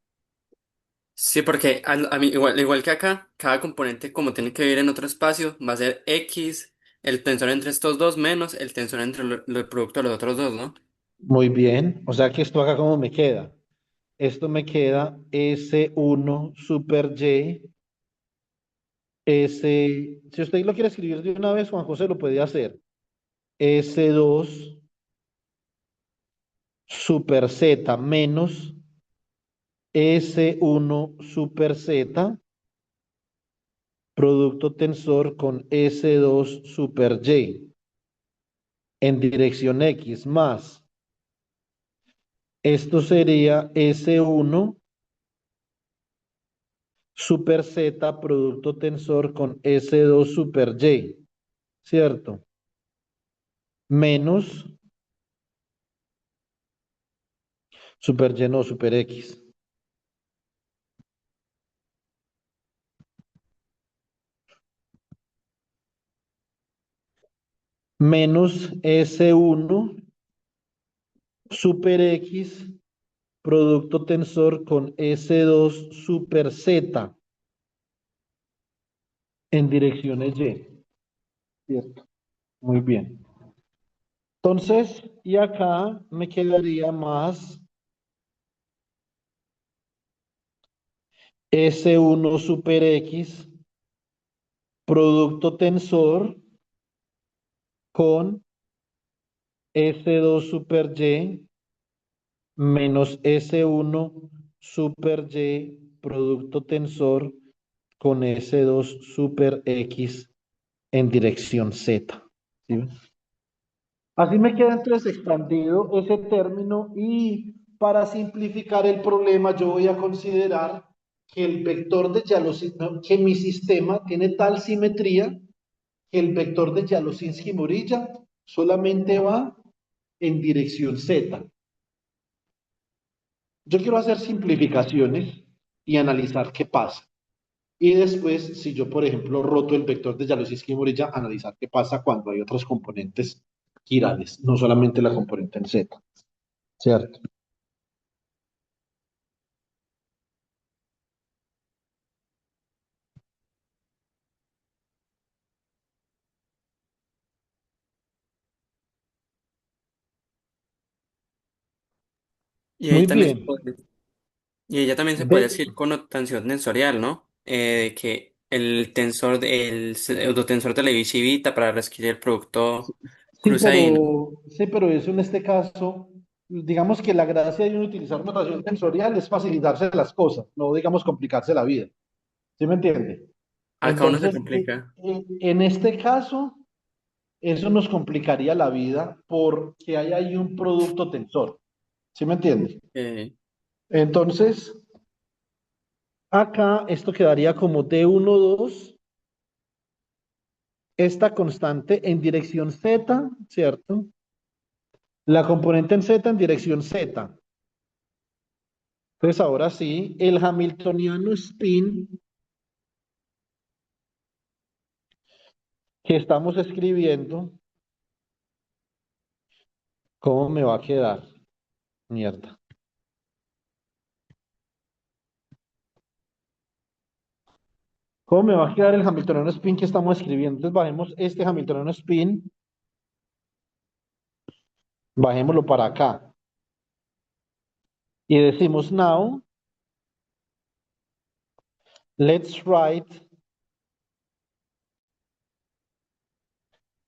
Sí, porque a mí, igual que acá, cada componente como tiene que vivir en otro espacio, va a ser X, el tensor entre estos dos menos el tensor entre el producto de los otros dos, ¿no? Muy bien. O sea que esto acá como me queda. Esto me queda S1 super Y. S, si usted lo quiere escribir de una vez, Juan José lo puede hacer. S2 super Z menos S1 super Z, producto tensor con S2 super Y en dirección X más. Esto sería S1 super Z, producto tensor con S2 super Y, ¿cierto? Menos super Y, no, super X. Menos S1 super X, producto tensor con S2 super Z en direcciones Y. ¿Cierto? Muy bien. Entonces, y acá me quedaría más S1 super X, producto tensor con S2 super Y menos S1 super Y, producto tensor con S2 super X en dirección Z. ¿Sí ven? Así me queda entonces expandido ese término y para simplificar el problema yo voy a considerar que el vector de no, que mi sistema tiene tal simetría que el vector de Jalosinski-Morilla solamente va en dirección Z. Yo quiero hacer simplificaciones y analizar qué pasa. Y después, si yo, por ejemplo, roto el vector de Jalosinski-Morilla, analizar qué pasa cuando hay otros componentes quirales, no solamente la componente en Z. ¿Cierto? Y ahí Muy también bien. y ella también se puede De- decir connotación tensorial, ¿no? De que el tensor, el pseudotensor de Levi-Civita para reescribir el producto cruza ahí, ¿no? sí, pero eso en este caso, digamos que la gracia de uno utilizar notación tensorial es facilitarse las cosas, no digamos complicarse la vida. ¿Sí me entiende? Acá uno se Entonces, complica. en este caso, eso nos complicaría la vida porque hay ahí un producto tensor. ¿Sí me entiende? Entonces, acá esto quedaría como D12, esta constante en dirección Z, ¿cierto? La componente en Z en dirección Z. Entonces, ahora sí, el hamiltoniano spin que estamos escribiendo, ¿cómo me va a quedar? Mierda. ¿Cómo me va a quedar el hamiltoniano spin que estamos escribiendo? Entonces, bajemos este hamiltoniano spin, bajémoslo para acá. Y decimos, now, let's write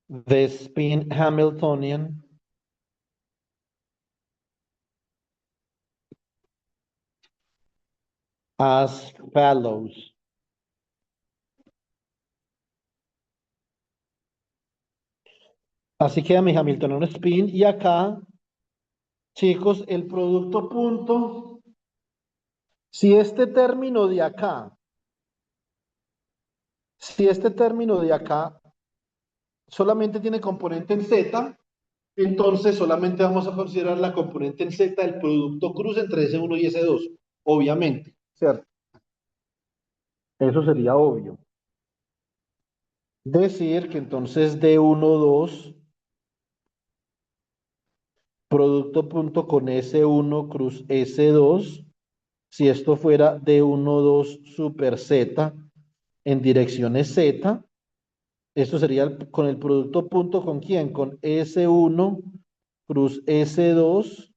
the spin Hamiltonian as follows. Así queda mi Hamiltoniano spin. Y acá, chicos, el producto punto, si este término de acá, si este término de acá solamente tiene componente en Z, entonces solamente vamos a considerar la componente en Z del producto cruz entre S1 y S2, obviamente, ¿cierto? Eso sería obvio. Decir que entonces D1, 2, producto punto con S1 cruz S2, si esto fuera D1, 2 super Z en direcciones Z, esto sería con el producto punto con quién, con S1 cruz S2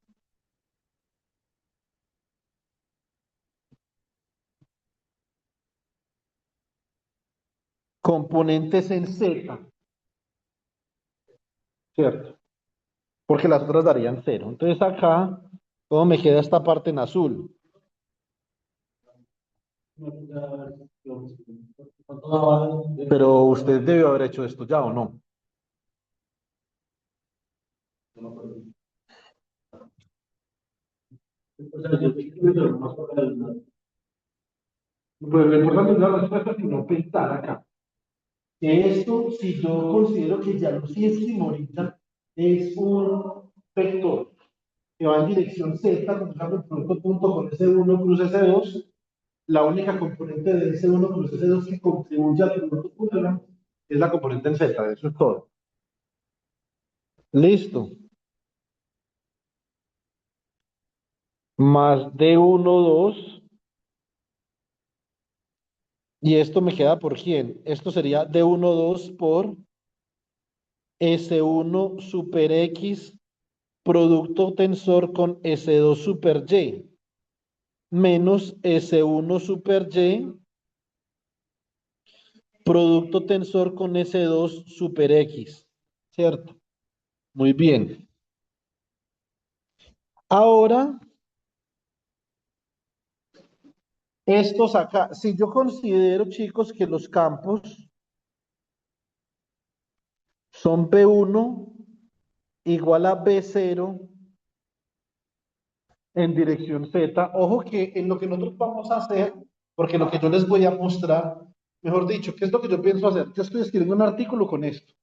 componentes en Z, ¿cierto? Porque las otras darían cero. Entonces acá, ¿cómo me queda esta parte en azul? Pero usted debe haber hecho esto ya, ¿o no? Pues lo importante es la respuesta, sino pensar acá. Que esto, si yo considero que ya no es simbolita, es un vector que va en dirección Z, comenzando el producto punto con S1 cruz S2, la única componente de S1 cruz S2 que contribuye al producto punto es la componente en Z, eso es todo. Listo. Más D1, 2. Y esto me queda por quién. Esto sería D1, 2 por S1 super X producto tensor con S2 super Y menos S1 super Y producto tensor con S2 super X. ¿Cierto? Muy bien. Ahora, estos acá, si yo considero, chicos, que los campos son B1 igual a B0 en dirección Z. Ojo que en lo que nosotros vamos a hacer, porque lo que yo les voy a mostrar, mejor dicho, ¿qué es lo que yo pienso hacer? Yo estoy escribiendo un artículo con esto.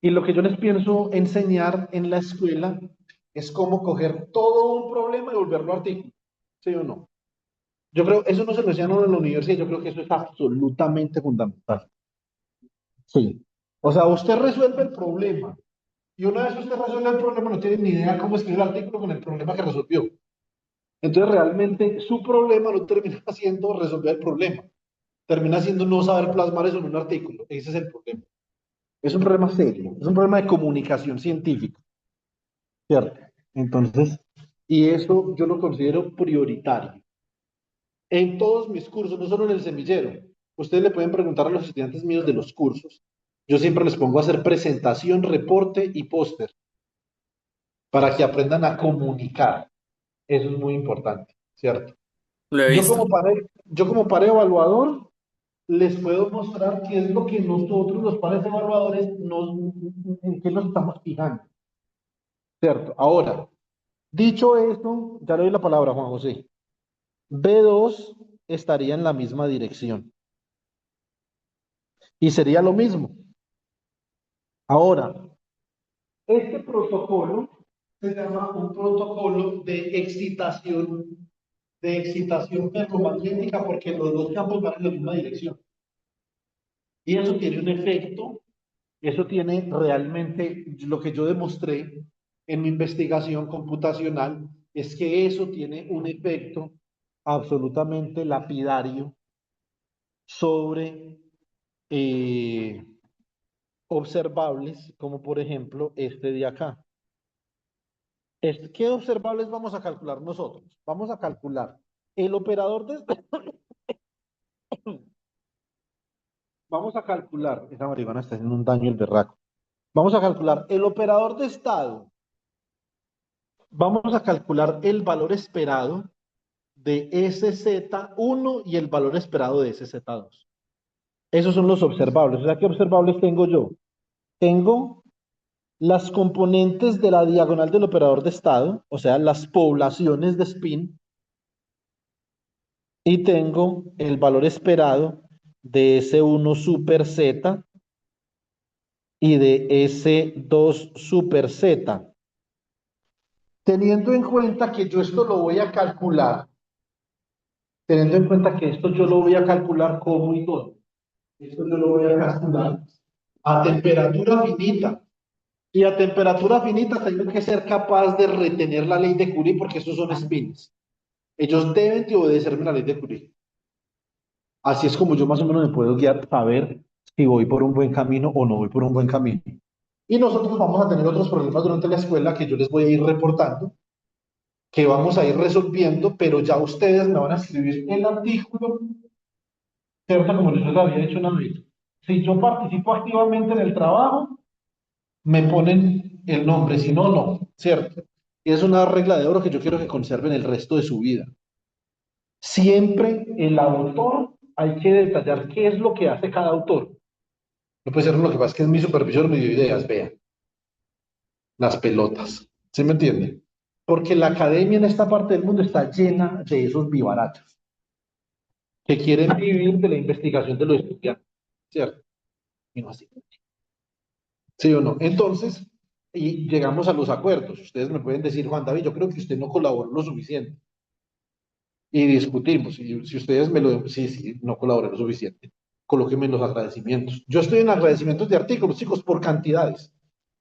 Y lo que yo les pienso enseñar en la escuela es cómo coger todo un problema y volverlo artículo. ¿Sí o no? Yo creo, eso no se lo enseñan a uno en la universidad, yo creo que eso es absolutamente fundamental. Sí. O sea, usted resuelve el problema. Y una vez usted resuelve el problema, no tiene ni idea cómo escribir el artículo con el problema que resolvió. Entonces, realmente su problema no termina siendo resolver el problema, termina siendo no saber plasmar eso en un artículo. Ese es el problema. Es un problema serio, es un problema de comunicación científica, ¿cierto? Entonces, y eso yo lo considero prioritario. En todos mis cursos, no solo en el semillero, ustedes le pueden preguntar a los estudiantes míos de los cursos. Yo siempre les pongo a hacer presentación, reporte y póster para que aprendan a comunicar. Eso es muy importante, ¿cierto? Lo he Yo visto. como yo como par evaluador les puedo mostrar qué es lo que nosotros, los pares evaluadores, en qué nos estamos fijando, ¿cierto? Ahora, dicho esto, ya le doy la palabra a Juan José. B2 estaría en la misma dirección y sería lo mismo. Ahora, este protocolo se llama un protocolo de excitación ferromagnética porque los dos campos van en la misma dirección. Y eso tiene un efecto. Eso tiene realmente, lo que yo demostré en mi investigación computacional, es que eso tiene un efecto absolutamente lapidario sobre observables, como por ejemplo este de acá. ¿Qué observables vamos a calcular nosotros? Vamos a calcular el operador de... Vamos a calcular, esa marihuana está haciendo un daño el berraco. Vamos a calcular el operador de estado. Vamos a calcular el valor esperado de SZ1 y el valor esperado de SZ2. Esos son los observables. O sea, ¿qué observables tengo yo? Tengo las componentes de la diagonal del operador de estado, o sea, las poblaciones de spin, y tengo el valor esperado de S1 super Z y de S2 super Z. Teniendo en cuenta que yo esto lo voy a calcular, teniendo en cuenta que esto yo lo voy a calcular como y todo. Esto yo lo voy a calcular a temperatura finita. Y a temperatura finita tengo que ser capaz de retener la ley de Curie porque estos son spins. Ellos deben de obedecerme la ley de Curie. Así es como yo más o menos me puedo guiar para ver si voy por un buen camino o no voy por un buen camino. Y nosotros vamos a tener otros problemas durante la escuela que yo les voy a ir reportando, que vamos a ir resolviendo, pero ya ustedes me van a escribir el artículo, ¿cierto? Como les había dicho una vez. Si yo participo activamente en el trabajo, me ponen el nombre, si no, no, ¿cierto? Y es una regla de oro que yo quiero que conserven el resto de su vida. Siempre el autor hay que detallar qué es lo que hace cada autor. No puede ser lo que pasa es que es mi supervisor, me dio ideas, vean, las pelotas. ¿Sí me entienden? Porque la academia en esta parte del mundo está llena de esos vivarachos que quieren vivir de la investigación de los estudiantes, ¿cierto? Y no así. ¿Sí o no? Entonces, y llegamos a los acuerdos. Ustedes me pueden decir, Juan David, yo creo que usted no colaboró lo suficiente. Y discutimos. Y si ustedes me lo... Sí, sí, no colaboré lo suficiente. Colóquenme en los agradecimientos. Yo estoy en agradecimientos de artículos, chicos, por cantidades.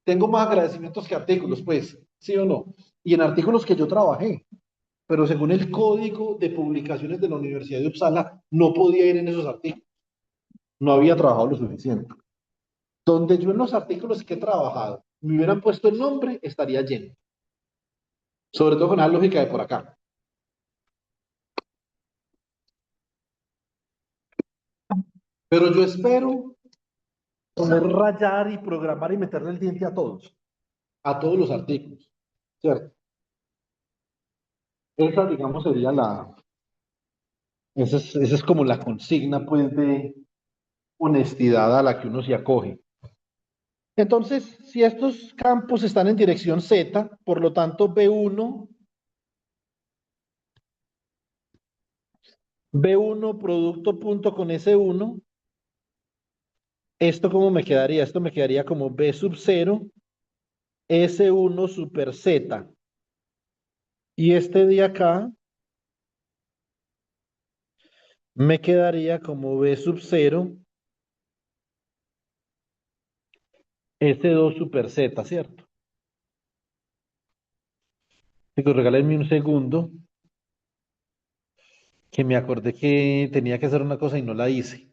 Tengo más agradecimientos que artículos, pues, ¿sí o no? Y en artículos que yo trabajé, pero según el código de publicaciones de la Universidad de Uppsala, no podía ir en esos artículos. No había trabajado lo suficiente. Donde yo en los artículos que he trabajado me hubieran puesto el nombre, estaría lleno. Sobre todo con la lógica de por acá. Pero yo espero poder rayar y programar y meterle el diente a todos los artículos, ¿cierto? Esa, digamos, sería esa es como la consigna, pues, de honestidad a la que uno se acoge. Entonces, si estos campos están en dirección Z, por lo tanto, B1 producto punto con S1, ¿esto cómo me quedaría? Esto me quedaría como B sub 0, S1 super Z. Y este de acá me quedaría como B sub 0, S2 super Z, ¿cierto? Chicos, regálenme un segundo, que me acordé que tenía que hacer una cosa y no la hice.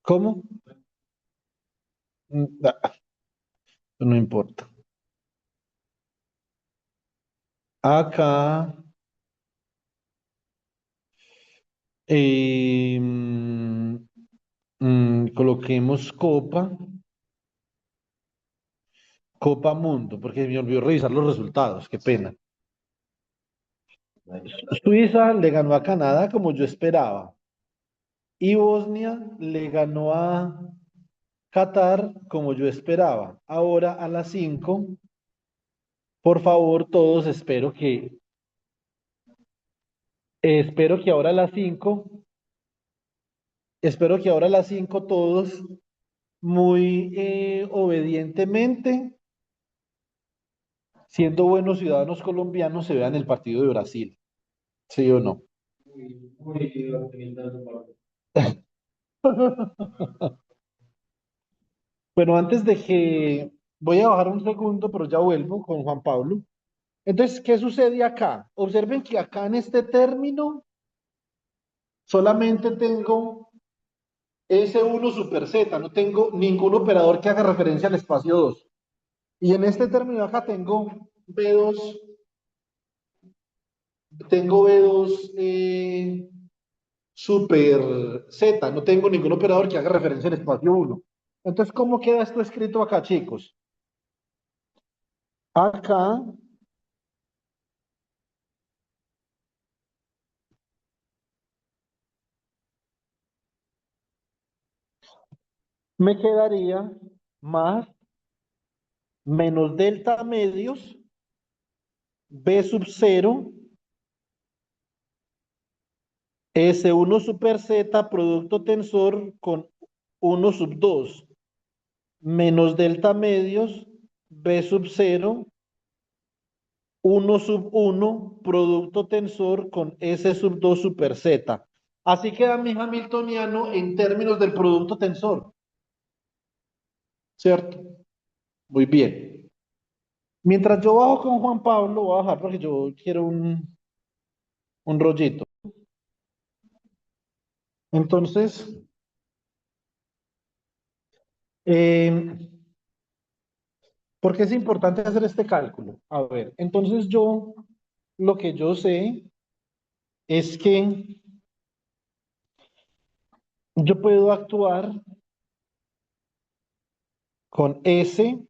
¿Cómo? No importa. Acá coloquemos Copa Mundo, porque me olvidó revisar los resultados, qué pena. Suiza le ganó a Canadá como yo esperaba. Y Bosnia le ganó a Qatar como yo esperaba. Ahora a las 5, por favor, todos espero que ahora a las 5, espero que ahora a las 5 todos muy obedientemente, siendo buenos ciudadanos colombianos, se vean el partido de Brasil. ¿Sí o no? Bueno, antes de que voy a bajar un segundo, pero ya vuelvo con Juan Pablo. Entonces, ¿qué sucede acá? Observen que acá en este término solamente tengo S1 super Z, no tengo ningún operador que haga referencia al espacio 2. Y en este término acá B2, tengo B2 super Z, no tengo ningún operador que haga referencia al espacio 1. Entonces, ¿cómo queda esto escrito acá, chicos? Acá me quedaría más menos delta medios, B sub 0, S1 super Z, producto tensor con 1 sub 2, menos delta medios, B sub 0, 1 sub 1, producto tensor con S sub 2 super Z. Así queda mi hamiltoniano en términos del producto tensor, ¿cierto? Muy bien. Mientras yo bajo con Juan Pablo, voy a bajar porque yo quiero un rollito. Entonces, eh, ¿por qué es importante hacer este cálculo? A ver, entonces lo que yo sé es que yo puedo actuar con SZ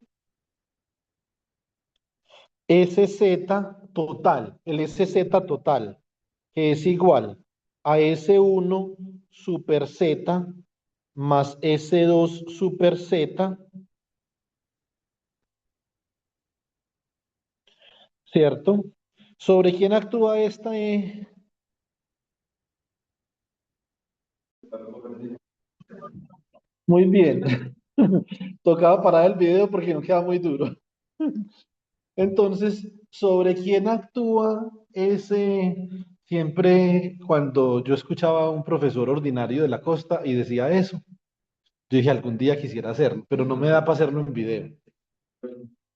total, el SZ total, que es igual a S1 super Z más S2 super Z, ¿cierto? ¿Sobre quién actúa esta? Muy bien. Tocaba parar el video porque no queda muy duro. Entonces, ¿sobre quién actúa ese? Siempre cuando yo escuchaba a un profesor ordinario de la costa y decía eso, yo dije, algún día quisiera hacerlo, pero no me da para hacerlo en video.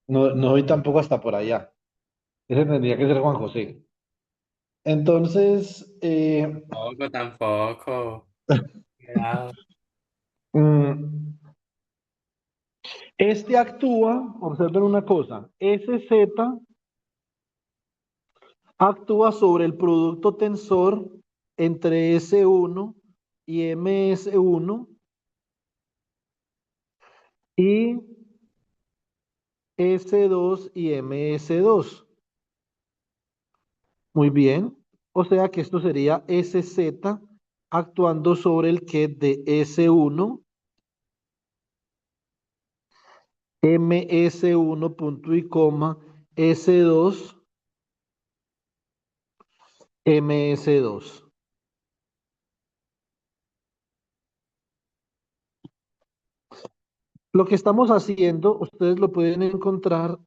No, no voy tampoco hasta por allá. Ese tendría que ser Juan José. Entonces, Tampoco, tampoco. Cuidado. mm, este actúa, observen una cosa, SZ actúa sobre el producto tensor entre S1 y MS1 y S2 y MS2. Muy bien. O sea que esto sería SZ actuando sobre el que de S1, MS1 punto y coma, S2, MS2. Lo que estamos haciendo, ustedes lo pueden encontrar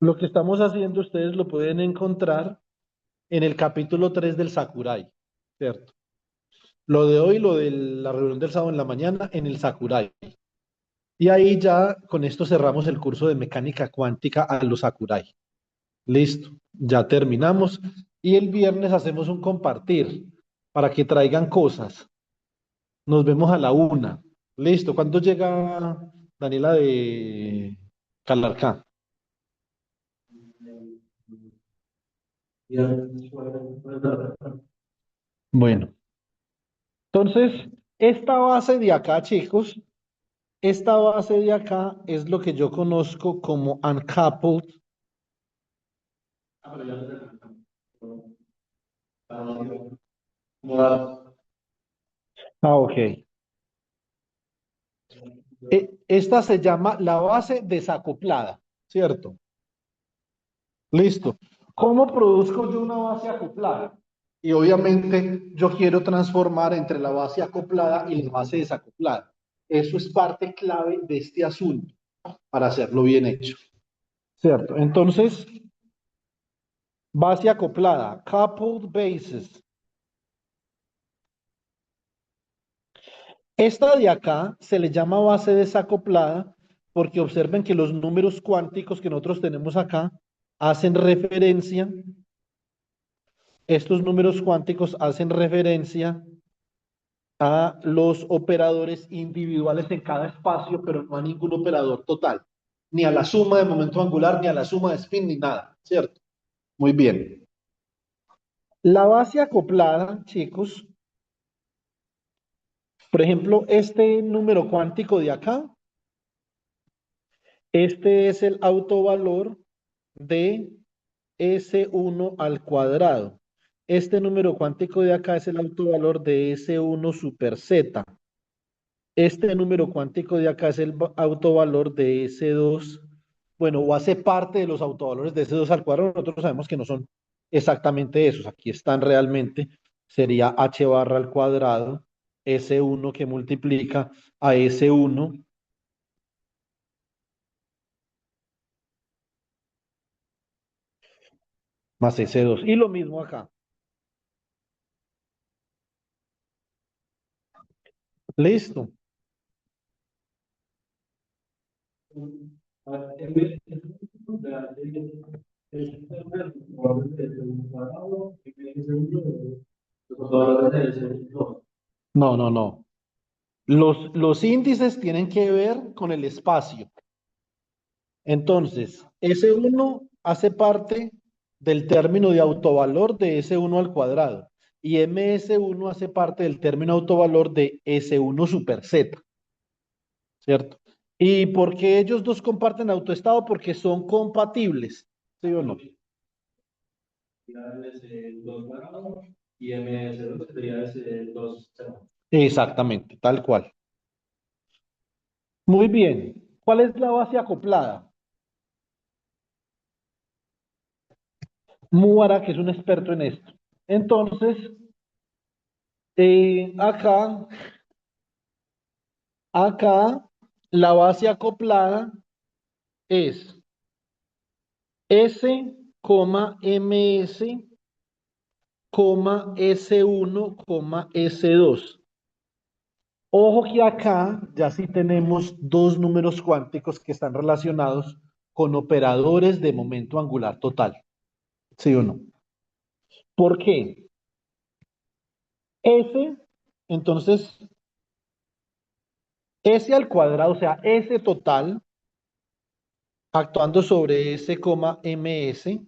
lo que estamos haciendo, ustedes lo pueden encontrar en el capítulo 3 del Sakurai, ¿cierto? Lo de hoy, lo de la reunión del sábado en la mañana, en el Sakurai. Y ahí ya con esto cerramos el curso de mecánica cuántica a los Sakurai. Listo, ya terminamos. Y el viernes hacemos un compartir para que traigan cosas. Nos vemos a la 1. Listo, ¿cuándo llega Daniela de Calarcá? Bueno, entonces, esta base de acá, chicos, esta base de acá es lo que yo conozco como uncoupled. Ah, ok. Esta se llama la base desacoplada, ¿cierto? Listo. ¿Cómo produzco yo una base acoplada? Y obviamente yo quiero transformar entre la base acoplada y la base desacoplada. Eso es parte clave de este asunto para hacerlo bien hecho. ¿Cierto? Entonces, base acoplada, coupled bases. Esta de acá se le llama base desacoplada porque observen que los números cuánticos que nosotros tenemos acá hacen referencia, estos números cuánticos hacen referencia a los operadores individuales en cada espacio, pero no a ningún operador total, ni a la suma de momento angular, ni a la suma de spin, ni nada, ¿cierto? Muy bien. La base acoplada, chicos, por ejemplo, este número cuántico de acá, este es el autovalor de S1 al cuadrado. Este número cuántico de acá es el autovalor de S1 super Z. Este número cuántico de acá es el autovalor de S2, bueno, o hace parte de los autovalores de S2 al cuadrado. Nosotros sabemos que no son exactamente esos. Aquí están realmente, sería H barra al cuadrado, S1 que multiplica a S1 más S2. Y lo mismo acá. Listo. No, no, no. Los índices tienen que ver con el espacio. Entonces, S1 hace parte del término de autovalor de S1 al cuadrado y MS1 hace parte del término autovalor de S1 super Z, ¿cierto? ¿Y por qué ellos dos comparten autoestado? Porque son compatibles, ¿sí o no? Y MS2 sería ese 2. Exactamente, tal cual. Muy bien. ¿Cuál es la base acoplada? Muara, que es un experto en esto. Entonces, acá, la base acoplada es S, MS, S1, S2. Ojo que acá ya sí tenemos dos números cuánticos que están relacionados con operadores de momento angular total. ¿Sí o no? ¿Por qué? S, entonces, S al cuadrado, o sea, S total, actuando sobre S, MS,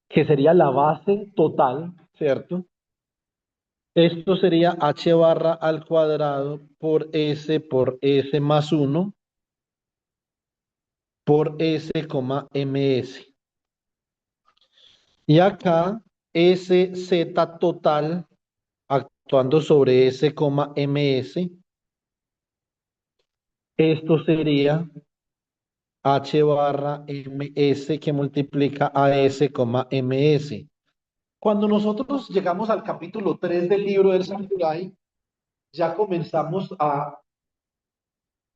que sería la base total, ¿cierto? Esto sería H barra al cuadrado por S más 1 por S, MS. Y acá SZ total actuando sobre S, MS. Esto sería H barra MS que multiplica a S, MS. Cuando nosotros llegamos al capítulo 3 del libro del Samurai, ya comenzamos a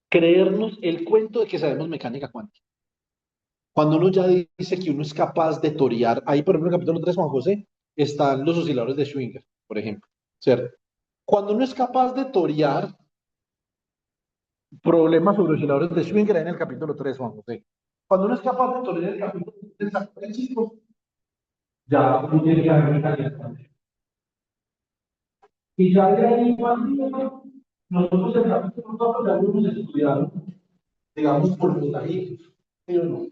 creernos el cuento de que sabemos mecánica cuántica. Cuando uno ya dice que uno es capaz de torear, ahí por ejemplo en el capítulo 3 Juan José, están los osciladores de Schwinger, por ejemplo, ¿cierto? Cuando uno es capaz de torear problemas sobre osciladores de Schwinger, ahí en el capítulo 3 Juan José. Cuando uno es capaz de torear el capítulo 3 Ya, uno tiene que haber mecánica. Y ya de ahí, nosotros en la nosotros ya hemos estudiado, digamos, por los laditos. Pero no.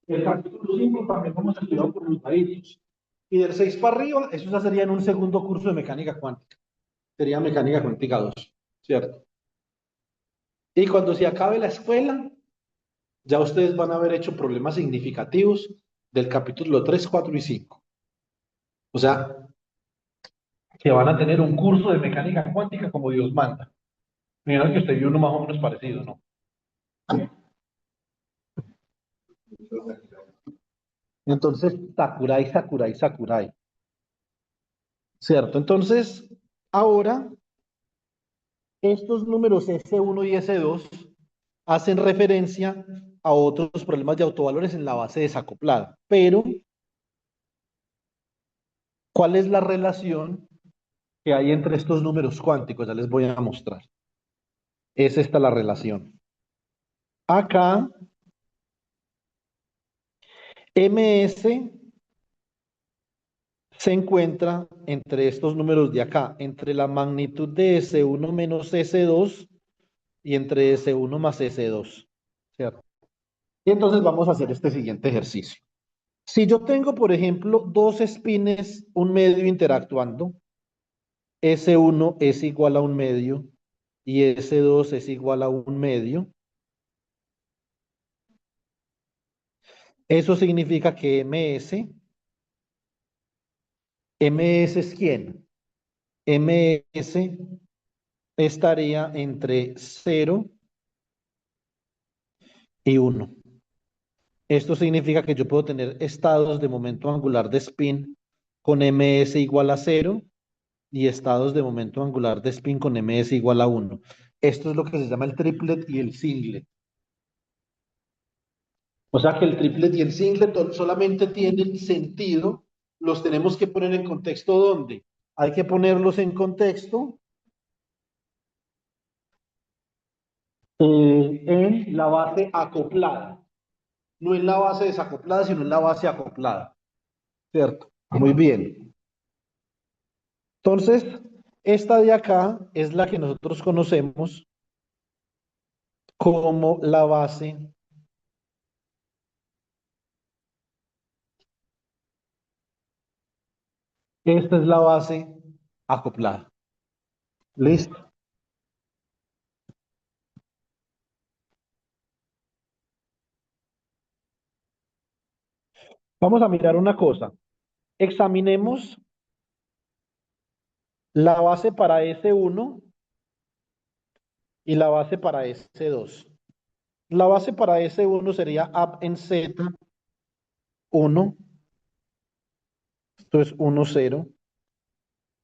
El capítulo 5 también hemos estudiado por los laditos. y del 6 para arriba, eso ya sería en un segundo curso de mecánica cuántica. Sería mecánica cuántica 2, ¿cierto? Y cuando se acabe la escuela, ya ustedes van a haber hecho problemas significativos del capítulo 3 4 y 5. O sea, que van a tener un curso de mecánica cuántica como Dios manda. Mira que usted vio uno más o menos parecido, ¿no? Entonces, Sakurai, Sakurai, Sakurai. ¿Cierto? Entonces, ahora, estos números S1 y S2 hacen referencia a otros problemas de autovalores en la base desacoplada. Pero, ¿cuál es la relación que hay entre estos números cuánticos? Ya les voy a mostrar. Es esta la relación. Acá, MS se encuentra entre estos números de acá, entre la magnitud de S1 menos S2 y entre S1 más S2. ¿Cierto? Y entonces vamos a hacer este siguiente ejercicio. Si yo tengo, por ejemplo, dos espines, un medio interactuando, S1 es igual a un medio y S2 es igual a un medio, eso significa que MS es ¿quién? ms estaría entre 0 y 1. Esto significa que yo puedo tener estados de momento angular de spin con ms igual a 0 y estados de momento angular de spin con ms igual a 1. Esto es lo que se llama el triplet y el singlet. O sea que el triplet y el singlet solamente tienen sentido, los tenemos que poner en contexto ¿dónde? Hay que ponerlos en contexto en la base acoplada, no en la base desacoplada, sino en la base acoplada, ¿cierto? Muy bien. Entonces, esta de acá es la que nosotros conocemos como la base. Esta es la base acoplada. ¿Listo? Vamos a mirar una cosa. Examinemos la base para S1 y la base para S2. La base para S1 sería up en Z1. Esto es 1, 0.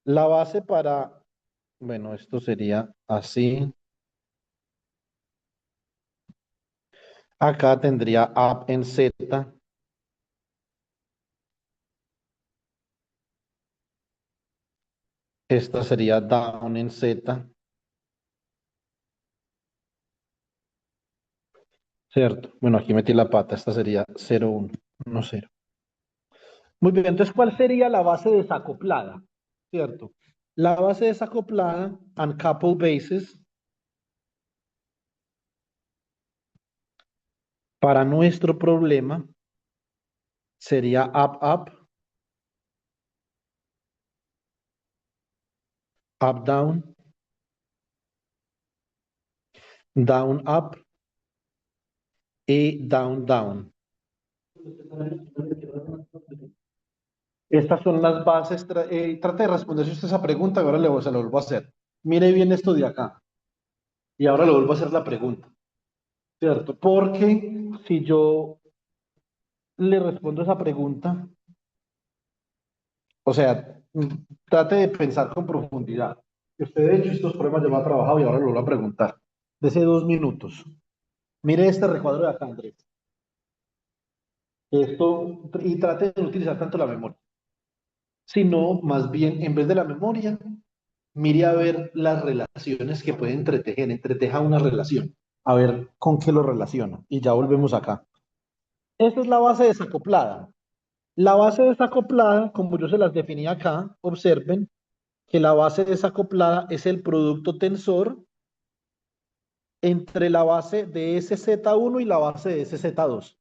La base para, bueno, esto sería así. Acá tendría up en Z. Esta sería down en Z. ¿Cierto? Bueno, aquí metí la pata. Esta sería 0, 1, 1, 0. Muy bien, entonces, ¿cuál sería la base desacoplada? ¿Cierto? La base desacoplada, uncoupled bases, para nuestro problema sería up, up, up, down, down, up y down, down. Estas son las bases. Trate de responderse usted esa pregunta y ahora se lo vuelvo a hacer. Mire bien esto de acá. Y ahora le vuelvo a hacer la pregunta. ¿Cierto? Porque si yo le respondo esa pregunta, o sea, trate de pensar con profundidad. Usted, de hecho, estos problemas ya lo ha trabajado y ahora lo vuelvo a preguntar. Dese 2 minutos. Mire este recuadro de acá, Andrés. Esto, y trate de no utilizar tanto la memoria, sino más bien, en vez de la memoria, mire a ver las relaciones que puede entretejer, entreteja una relación, a ver con qué lo relaciona. Y ya volvemos acá. Esta es la base desacoplada. La base desacoplada, como yo se las definí acá, observen que la base desacoplada es el producto tensor entre la base de SZ1 y la base de SZ2,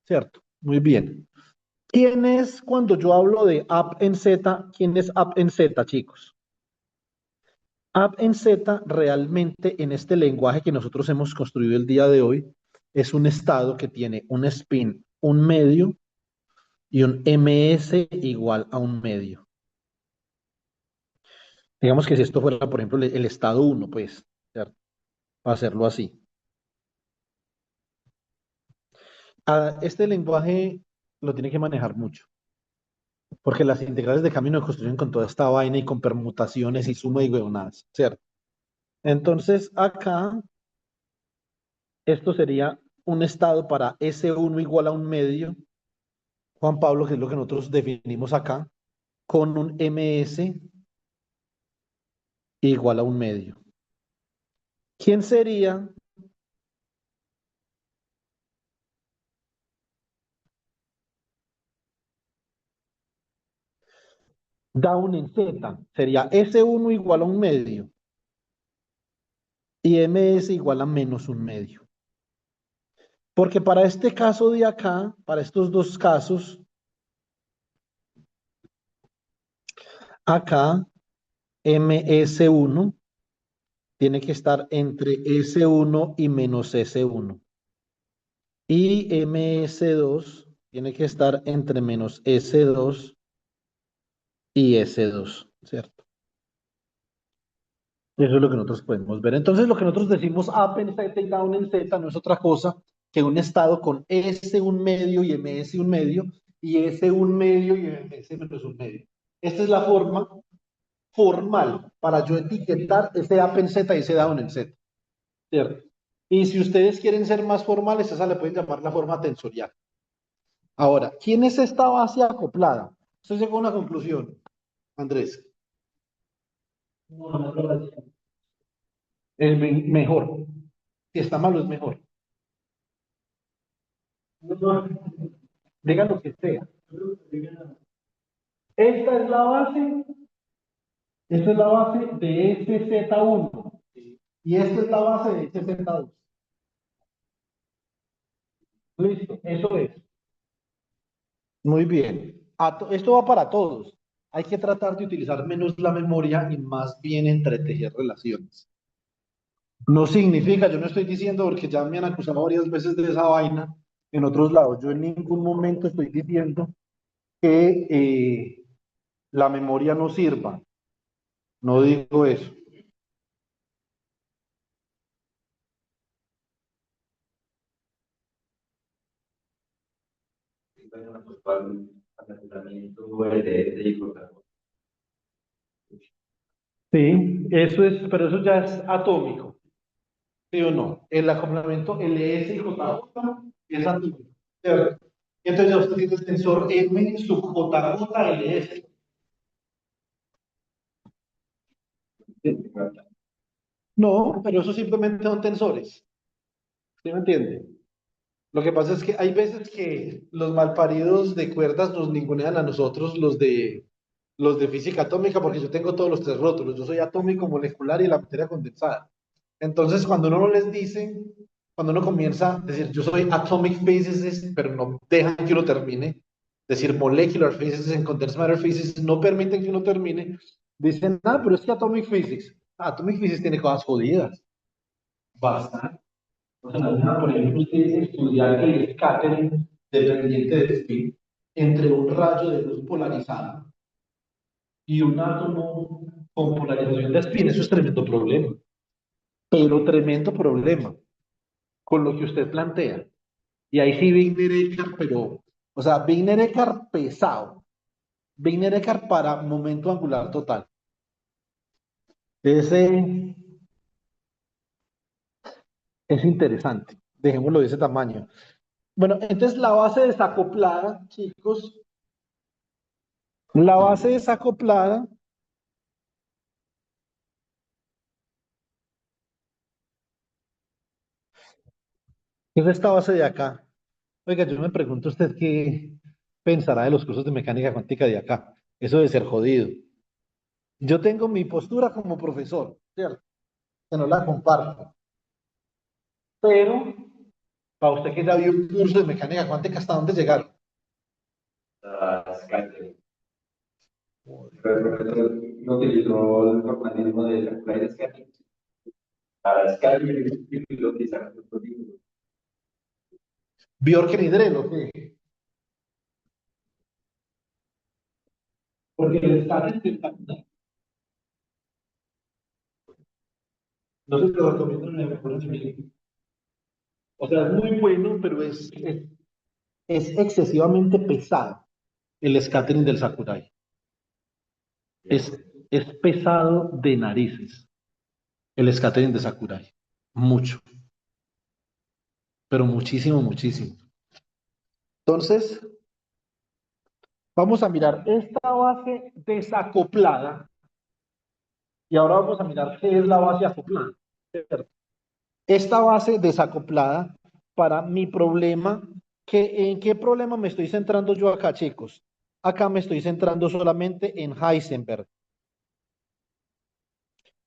¿cierto? Muy bien. ¿Quién es cuando yo hablo de up en Z? ¿Quién es up en Z, chicos? Up en Z realmente en este lenguaje que nosotros hemos construido el día de hoy es un estado que tiene un spin, un medio y un ms igual a un medio. Digamos que si esto fuera, por ejemplo, el estado 1, pues, ¿cierto? Para hacerlo así. Este lenguaje lo tiene que manejar mucho, porque las integrales de camino se construyen con toda esta vaina y con permutaciones y suma y huevonadas, ¿cierto? Entonces, acá, esto sería un estado para S1 igual a un medio, Juan Pablo, que es lo que nosotros definimos acá, con un ms igual a un medio. ¿Quién sería down en Z? Sería S1 igual a un medio y ms igual a menos un medio. Porque para este caso de acá, para estos dos casos, acá ms1 tiene que estar entre S1 y menos S1. Y ms2 tiene que estar entre menos S2 y S2, ¿cierto? Eso es lo que nosotros podemos ver. Entonces, lo que nosotros decimos up en Z y down en Z no es otra cosa que un estado con S un medio y MS un medio, y S un medio y MS menos un medio. Esta es la forma formal para yo etiquetar ese up en Z y ese down en Z, ¿cierto? Y si ustedes quieren ser más formales, esa le pueden llamar la forma tensorial. Ahora, ¿quién es esta base acoplada? Usted llegó a una conclusión, Andrés. No, no, no, no. Mejor. Si está malo, es mejor. Diga lo que sea. Esta es la base de SZ1 y esta es la base de SZ2. Listo, eso es. Muy bien. Esto va para todos. Hay que tratar de utilizar menos la memoria y más bien entretejer relaciones. No significa, yo no estoy diciendo, porque ya me han acusado varias veces de esa vaina en otros lados, yo en ningún momento estoy diciendo que la memoria no sirva. No digo eso. Bueno, pues para el aseguramiento LS y cosas. Sí, eso es, pero eso ya es atómico. ¿Sí o no? El acoplamiento LS y JJ es atómico. ¿Cierto? Entonces ya usted tiene el tensor M sub JJ LS. No, pero eso simplemente son tensores. ¿Sí me entiende? Lo que pasa es que hay veces que los malparidos de cuerdas nos ningunean a nosotros, los de física atómica, porque yo tengo todos los tres rótulos. Yo soy atómico, molecular y la materia condensada. Entonces, cuando uno no les dice, cuando uno comienza a decir, yo soy atomic physicist, pero no dejan que uno termine, decir molecular physicist en condensed matter physics, no permiten que uno termine, dicen, ah, pero es que atomic physics. Atomic physics tiene cosas jodidas. Basta. O sea, por ejemplo, usted estudiar el scattering dependiente de spin entre un rayo de luz polarizado y un átomo con polarización de spin, eso es tremendo problema. Pero tremendo problema con lo que usted plantea. Y ahí sí Wigner-Eckhart, pero, o sea, Wigner-Eckhart pesado. Wigner-Eckhart para momento angular total. Ese es interesante. Dejémoslo de ese tamaño. Bueno, entonces la base desacoplada, chicos, la base desacoplada es esta base de acá. Oiga, yo me pregunto usted qué pensará de los cursos de mecánica cuántica de acá. Eso debe ser jodido. Yo tengo mi postura como profesor, ¿cierto? Que no la comparto. Pero, para usted que ya vio un curso de mecánica cuántica, ¿hasta dónde llegaron? Skype. Pero el profesor no utilizó el formalismo de la Applied Scattering. Para Skype y lo utilizaron los códigos. Bjorken y Drell, ¿o qué? Porque el scattering es espectacular. No se lo recomiendo en el mejor de mi. O sea, es muy bueno, pero es excesivamente pesado el scattering del Sakurai. Es, es pesado de narices el scattering de Sakurai. Mucho, pero muchísimo, muchísimo. Entonces, vamos a mirar esta base desacoplada y ahora vamos a mirar qué es la base acoplada. Esta base desacoplada para mi problema, ¿en qué problema me estoy centrando yo acá, chicos? Acá me estoy centrando solamente en Heisenberg.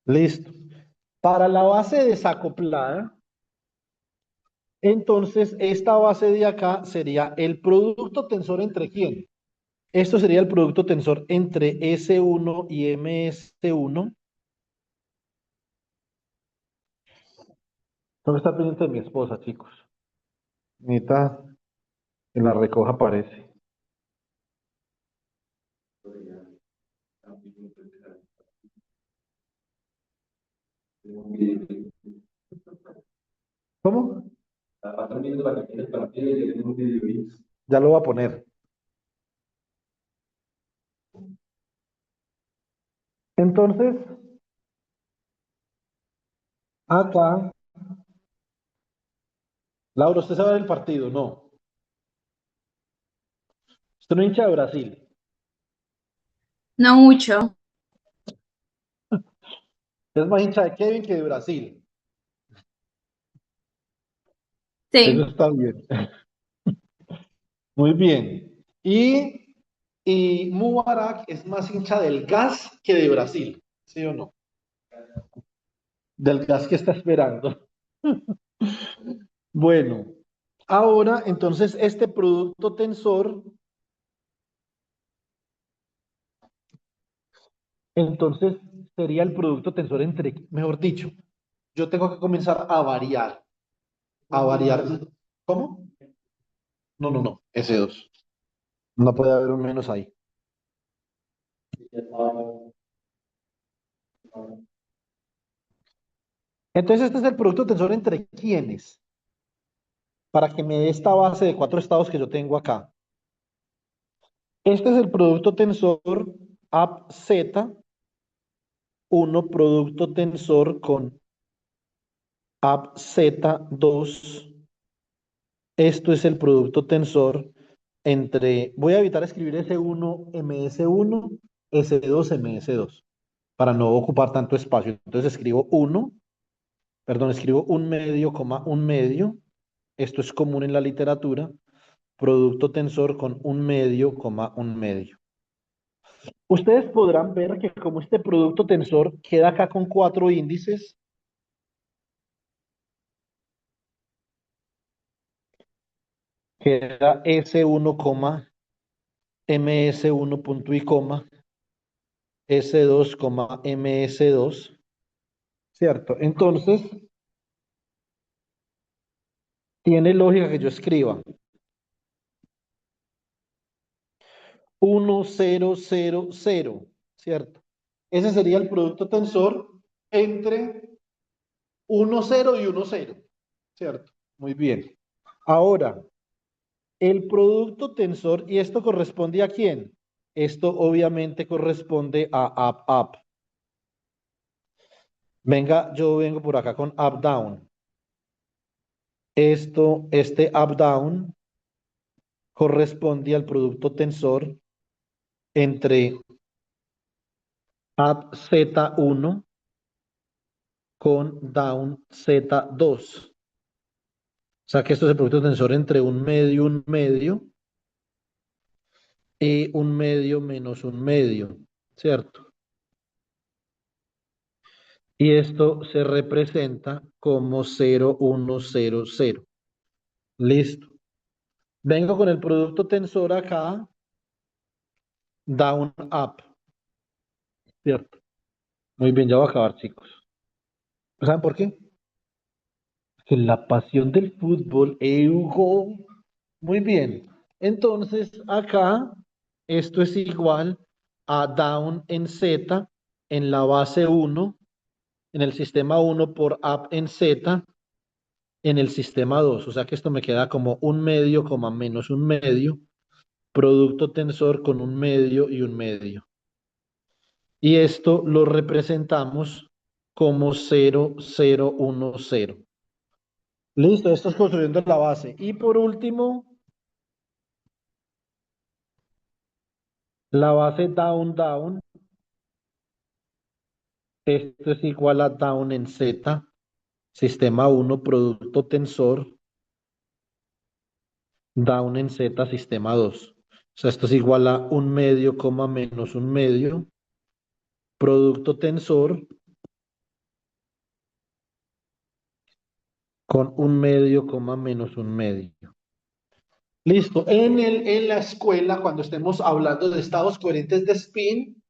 Listo. Para la base desacoplada, entonces esta base de acá sería el producto tensor entre quién. Esto sería el producto tensor entre S1 y MS1. ¿Dónde está pendiente de mi esposa, chicos? Nita, en la recoja aparece. Un video. ¿Cómo? La pata viendo la que tiene para ti y tiene un video. Ya lo voy a poner. Entonces, acá, Laura, ¿usted sabe del partido? No. Usted no hincha de Brasil. No mucho. Es más hincha de Kevin que de Brasil. Eso Sí. está bien. Muy bien. Y Mubarak es más hincha del gas que de Brasil. ¿Sí o no? Del gas que está esperando. Bueno, ahora entonces este producto tensor, entonces sería el producto tensor entre, mejor dicho, yo tengo que comenzar a variar, a variar. ¿Cómo? No, no, no, S2. No puede haber un menos ahí. Entonces este es el producto tensor entre quiénes, para que me dé esta base de cuatro estados que yo tengo acá. Este es el producto tensor APZ, uno producto tensor con APZ2. Esto es el producto tensor entre, voy a evitar escribir S1, MS1, S2, MS2, para no ocupar tanto espacio. Entonces escribo 1, perdón, escribo un medio, coma, un medio. Esto es común en la literatura. Producto tensor con un medio, coma, un medio. Ustedes podrán ver que como este producto tensor queda acá con cuatro índices, queda S1, MS1 punto y coma, S2, MS2, ¿cierto? Entonces, tiene lógica que yo escriba 1, 0, 0, 0, ¿cierto? Ese sería el producto tensor entre 1, 0 y 1, 0, ¿cierto? Muy bien. Ahora, el producto tensor, ¿y esto corresponde a quién? Esto obviamente corresponde a up, up. Venga, yo vengo por acá con up, down. Este up, down corresponde al producto tensor entre up Z1 con down Z2. O sea que esto es el producto tensor entre un medio y un medio menos un medio, ¿cierto? Y esto se representa como 0, 1, 0, 0. Listo. Vengo con el producto tensor acá, down, up, ¿cierto? Muy bien, ya voy a acabar, chicos. ¿Saben por qué? Que la pasión del fútbol, Hugo. Muy bien. Entonces, acá, esto es igual a down en Z en la base 1, en el sistema 1 por up en Z en el sistema 2. O sea que esto me queda como un medio, coma menos un medio, producto tensor con un medio y un medio. Y esto lo representamos como 0, 0, 1, 0. Listo, esto es construyendo la base. Y por último, la base down, down. Esto es igual a down en Z, sistema 1, producto tensor, down en Z, sistema 2. O sea, esto es igual a un medio, coma menos un medio, producto tensor con un medio, coma menos un medio. Listo. En la escuela, cuando estemos hablando de estados coherentes de spin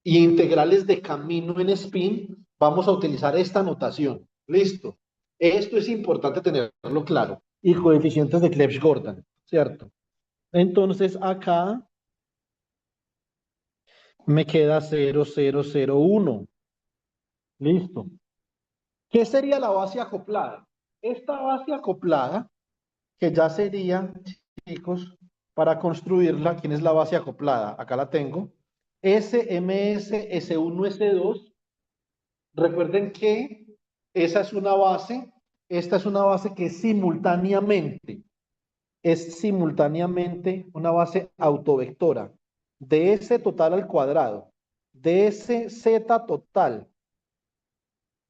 y integrales de camino en spin, vamos a utilizar esta notación. Listo. Esto es importante tenerlo claro. Y coeficientes de Clebsch-Gordan, ¿cierto? Entonces acá me queda 0, 0, 0, 1. Listo. ¿Qué sería la base acoplada? Esta base acoplada, que ya sería, chicos, para construirla, ¿quién es la base acoplada? Acá la tengo. SMS, S1, S2. Recuerden que esa es una base, esta es una base que es simultáneamente una base autovectora de S total al cuadrado, de S Z total,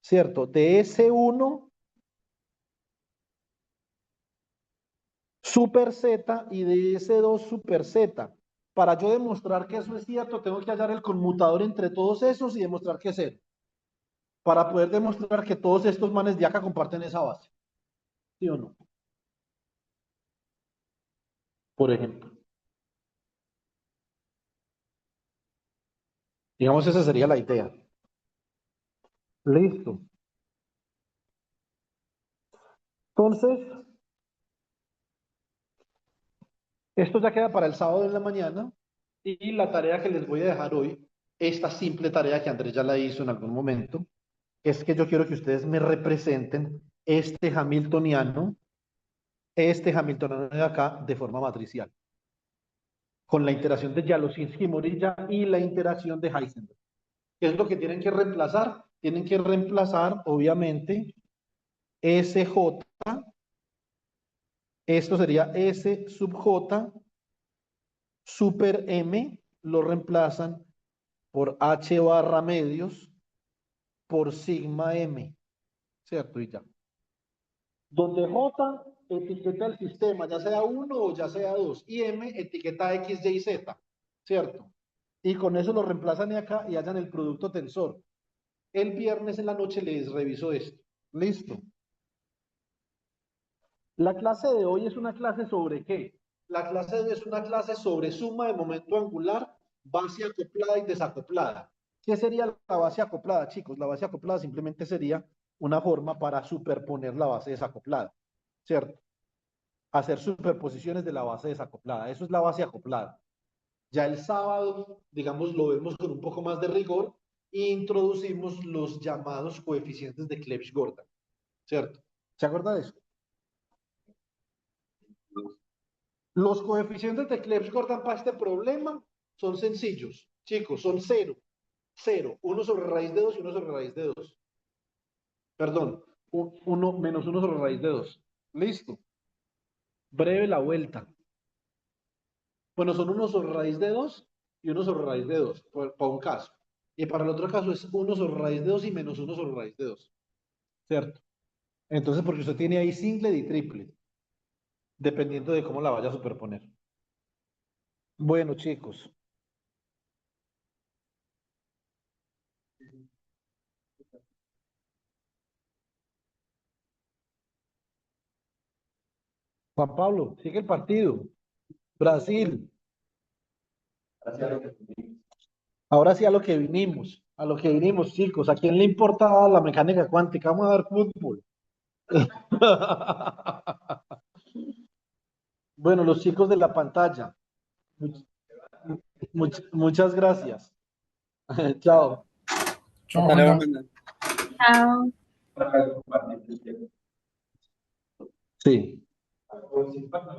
¿cierto? De S1 super Z y de S2 super Z. Para yo demostrar que eso es cierto, tengo que hallar el conmutador entre todos esos y demostrar que es cero. Para poder demostrar que todos estos manes de acá comparten esa base. ¿Sí o no? Por ejemplo. Digamos, esa sería la idea. Listo. Entonces, esto ya queda para el sábado en la mañana y la tarea que les voy a dejar hoy, esta simple tarea que Andrés ya la hizo en algún momento, es que yo quiero que ustedes me representen este Hamiltoniano de acá de forma matricial, con la interacción de Jaroszewski-Morilla y la interacción de Heisenberg. ¿Qué es lo que tienen que reemplazar? Tienen que reemplazar, obviamente, SJ, esto sería S sub J, super M, lo reemplazan por H barra medios, por sigma M, ¿cierto? Y ya. Donde J etiqueta el sistema, ya sea 1 o ya sea 2, y M etiqueta X, Y, Z, ¿cierto? Y con eso lo reemplazan y acá y hallan el producto tensor. El viernes en la noche les reviso esto. Listo. La clase de hoy es una clase sobre ¿qué? La clase de hoy es una clase sobre suma de momento angular, base acoplada y desacoplada. ¿Qué sería la base acoplada, chicos? La base acoplada simplemente sería una forma para superponer la base desacoplada, ¿cierto? Hacer superposiciones de la base desacoplada. Eso es la base acoplada. Ya el sábado, digamos, lo vemos con un poco más de rigor e introducimos los llamados coeficientes de Clebsch-Gordan, ¿cierto? ¿Se acuerda de eso? Los coeficientes de Clebsch-Gordan para este problema son sencillos, chicos, son cero, cero, uno sobre raíz de 2 y uno sobre raíz de 2. Perdón, uno menos uno sobre raíz de 2. Listo. Breve la vuelta. Bueno, son uno sobre raíz de 2 y uno sobre raíz de 2, para un caso. Y para el otro caso es uno sobre raíz de 2 y menos uno sobre raíz de 2. ¿Cierto? Entonces, porque usted tiene ahí single y triple, dependiendo de cómo la vaya a superponer. Bueno, chicos. Juan Pablo, sigue el partido. Brasil. Ahora sí a lo que vinimos, chicos. ¿A quién le importa la mecánica cuántica? Vamos a ver fútbol. Bueno, los chicos de la pantalla. Much- muchas gracias. Chao. Chao, Hasta luego, Juanda. Juanda. Chao. Para compartir. Sí.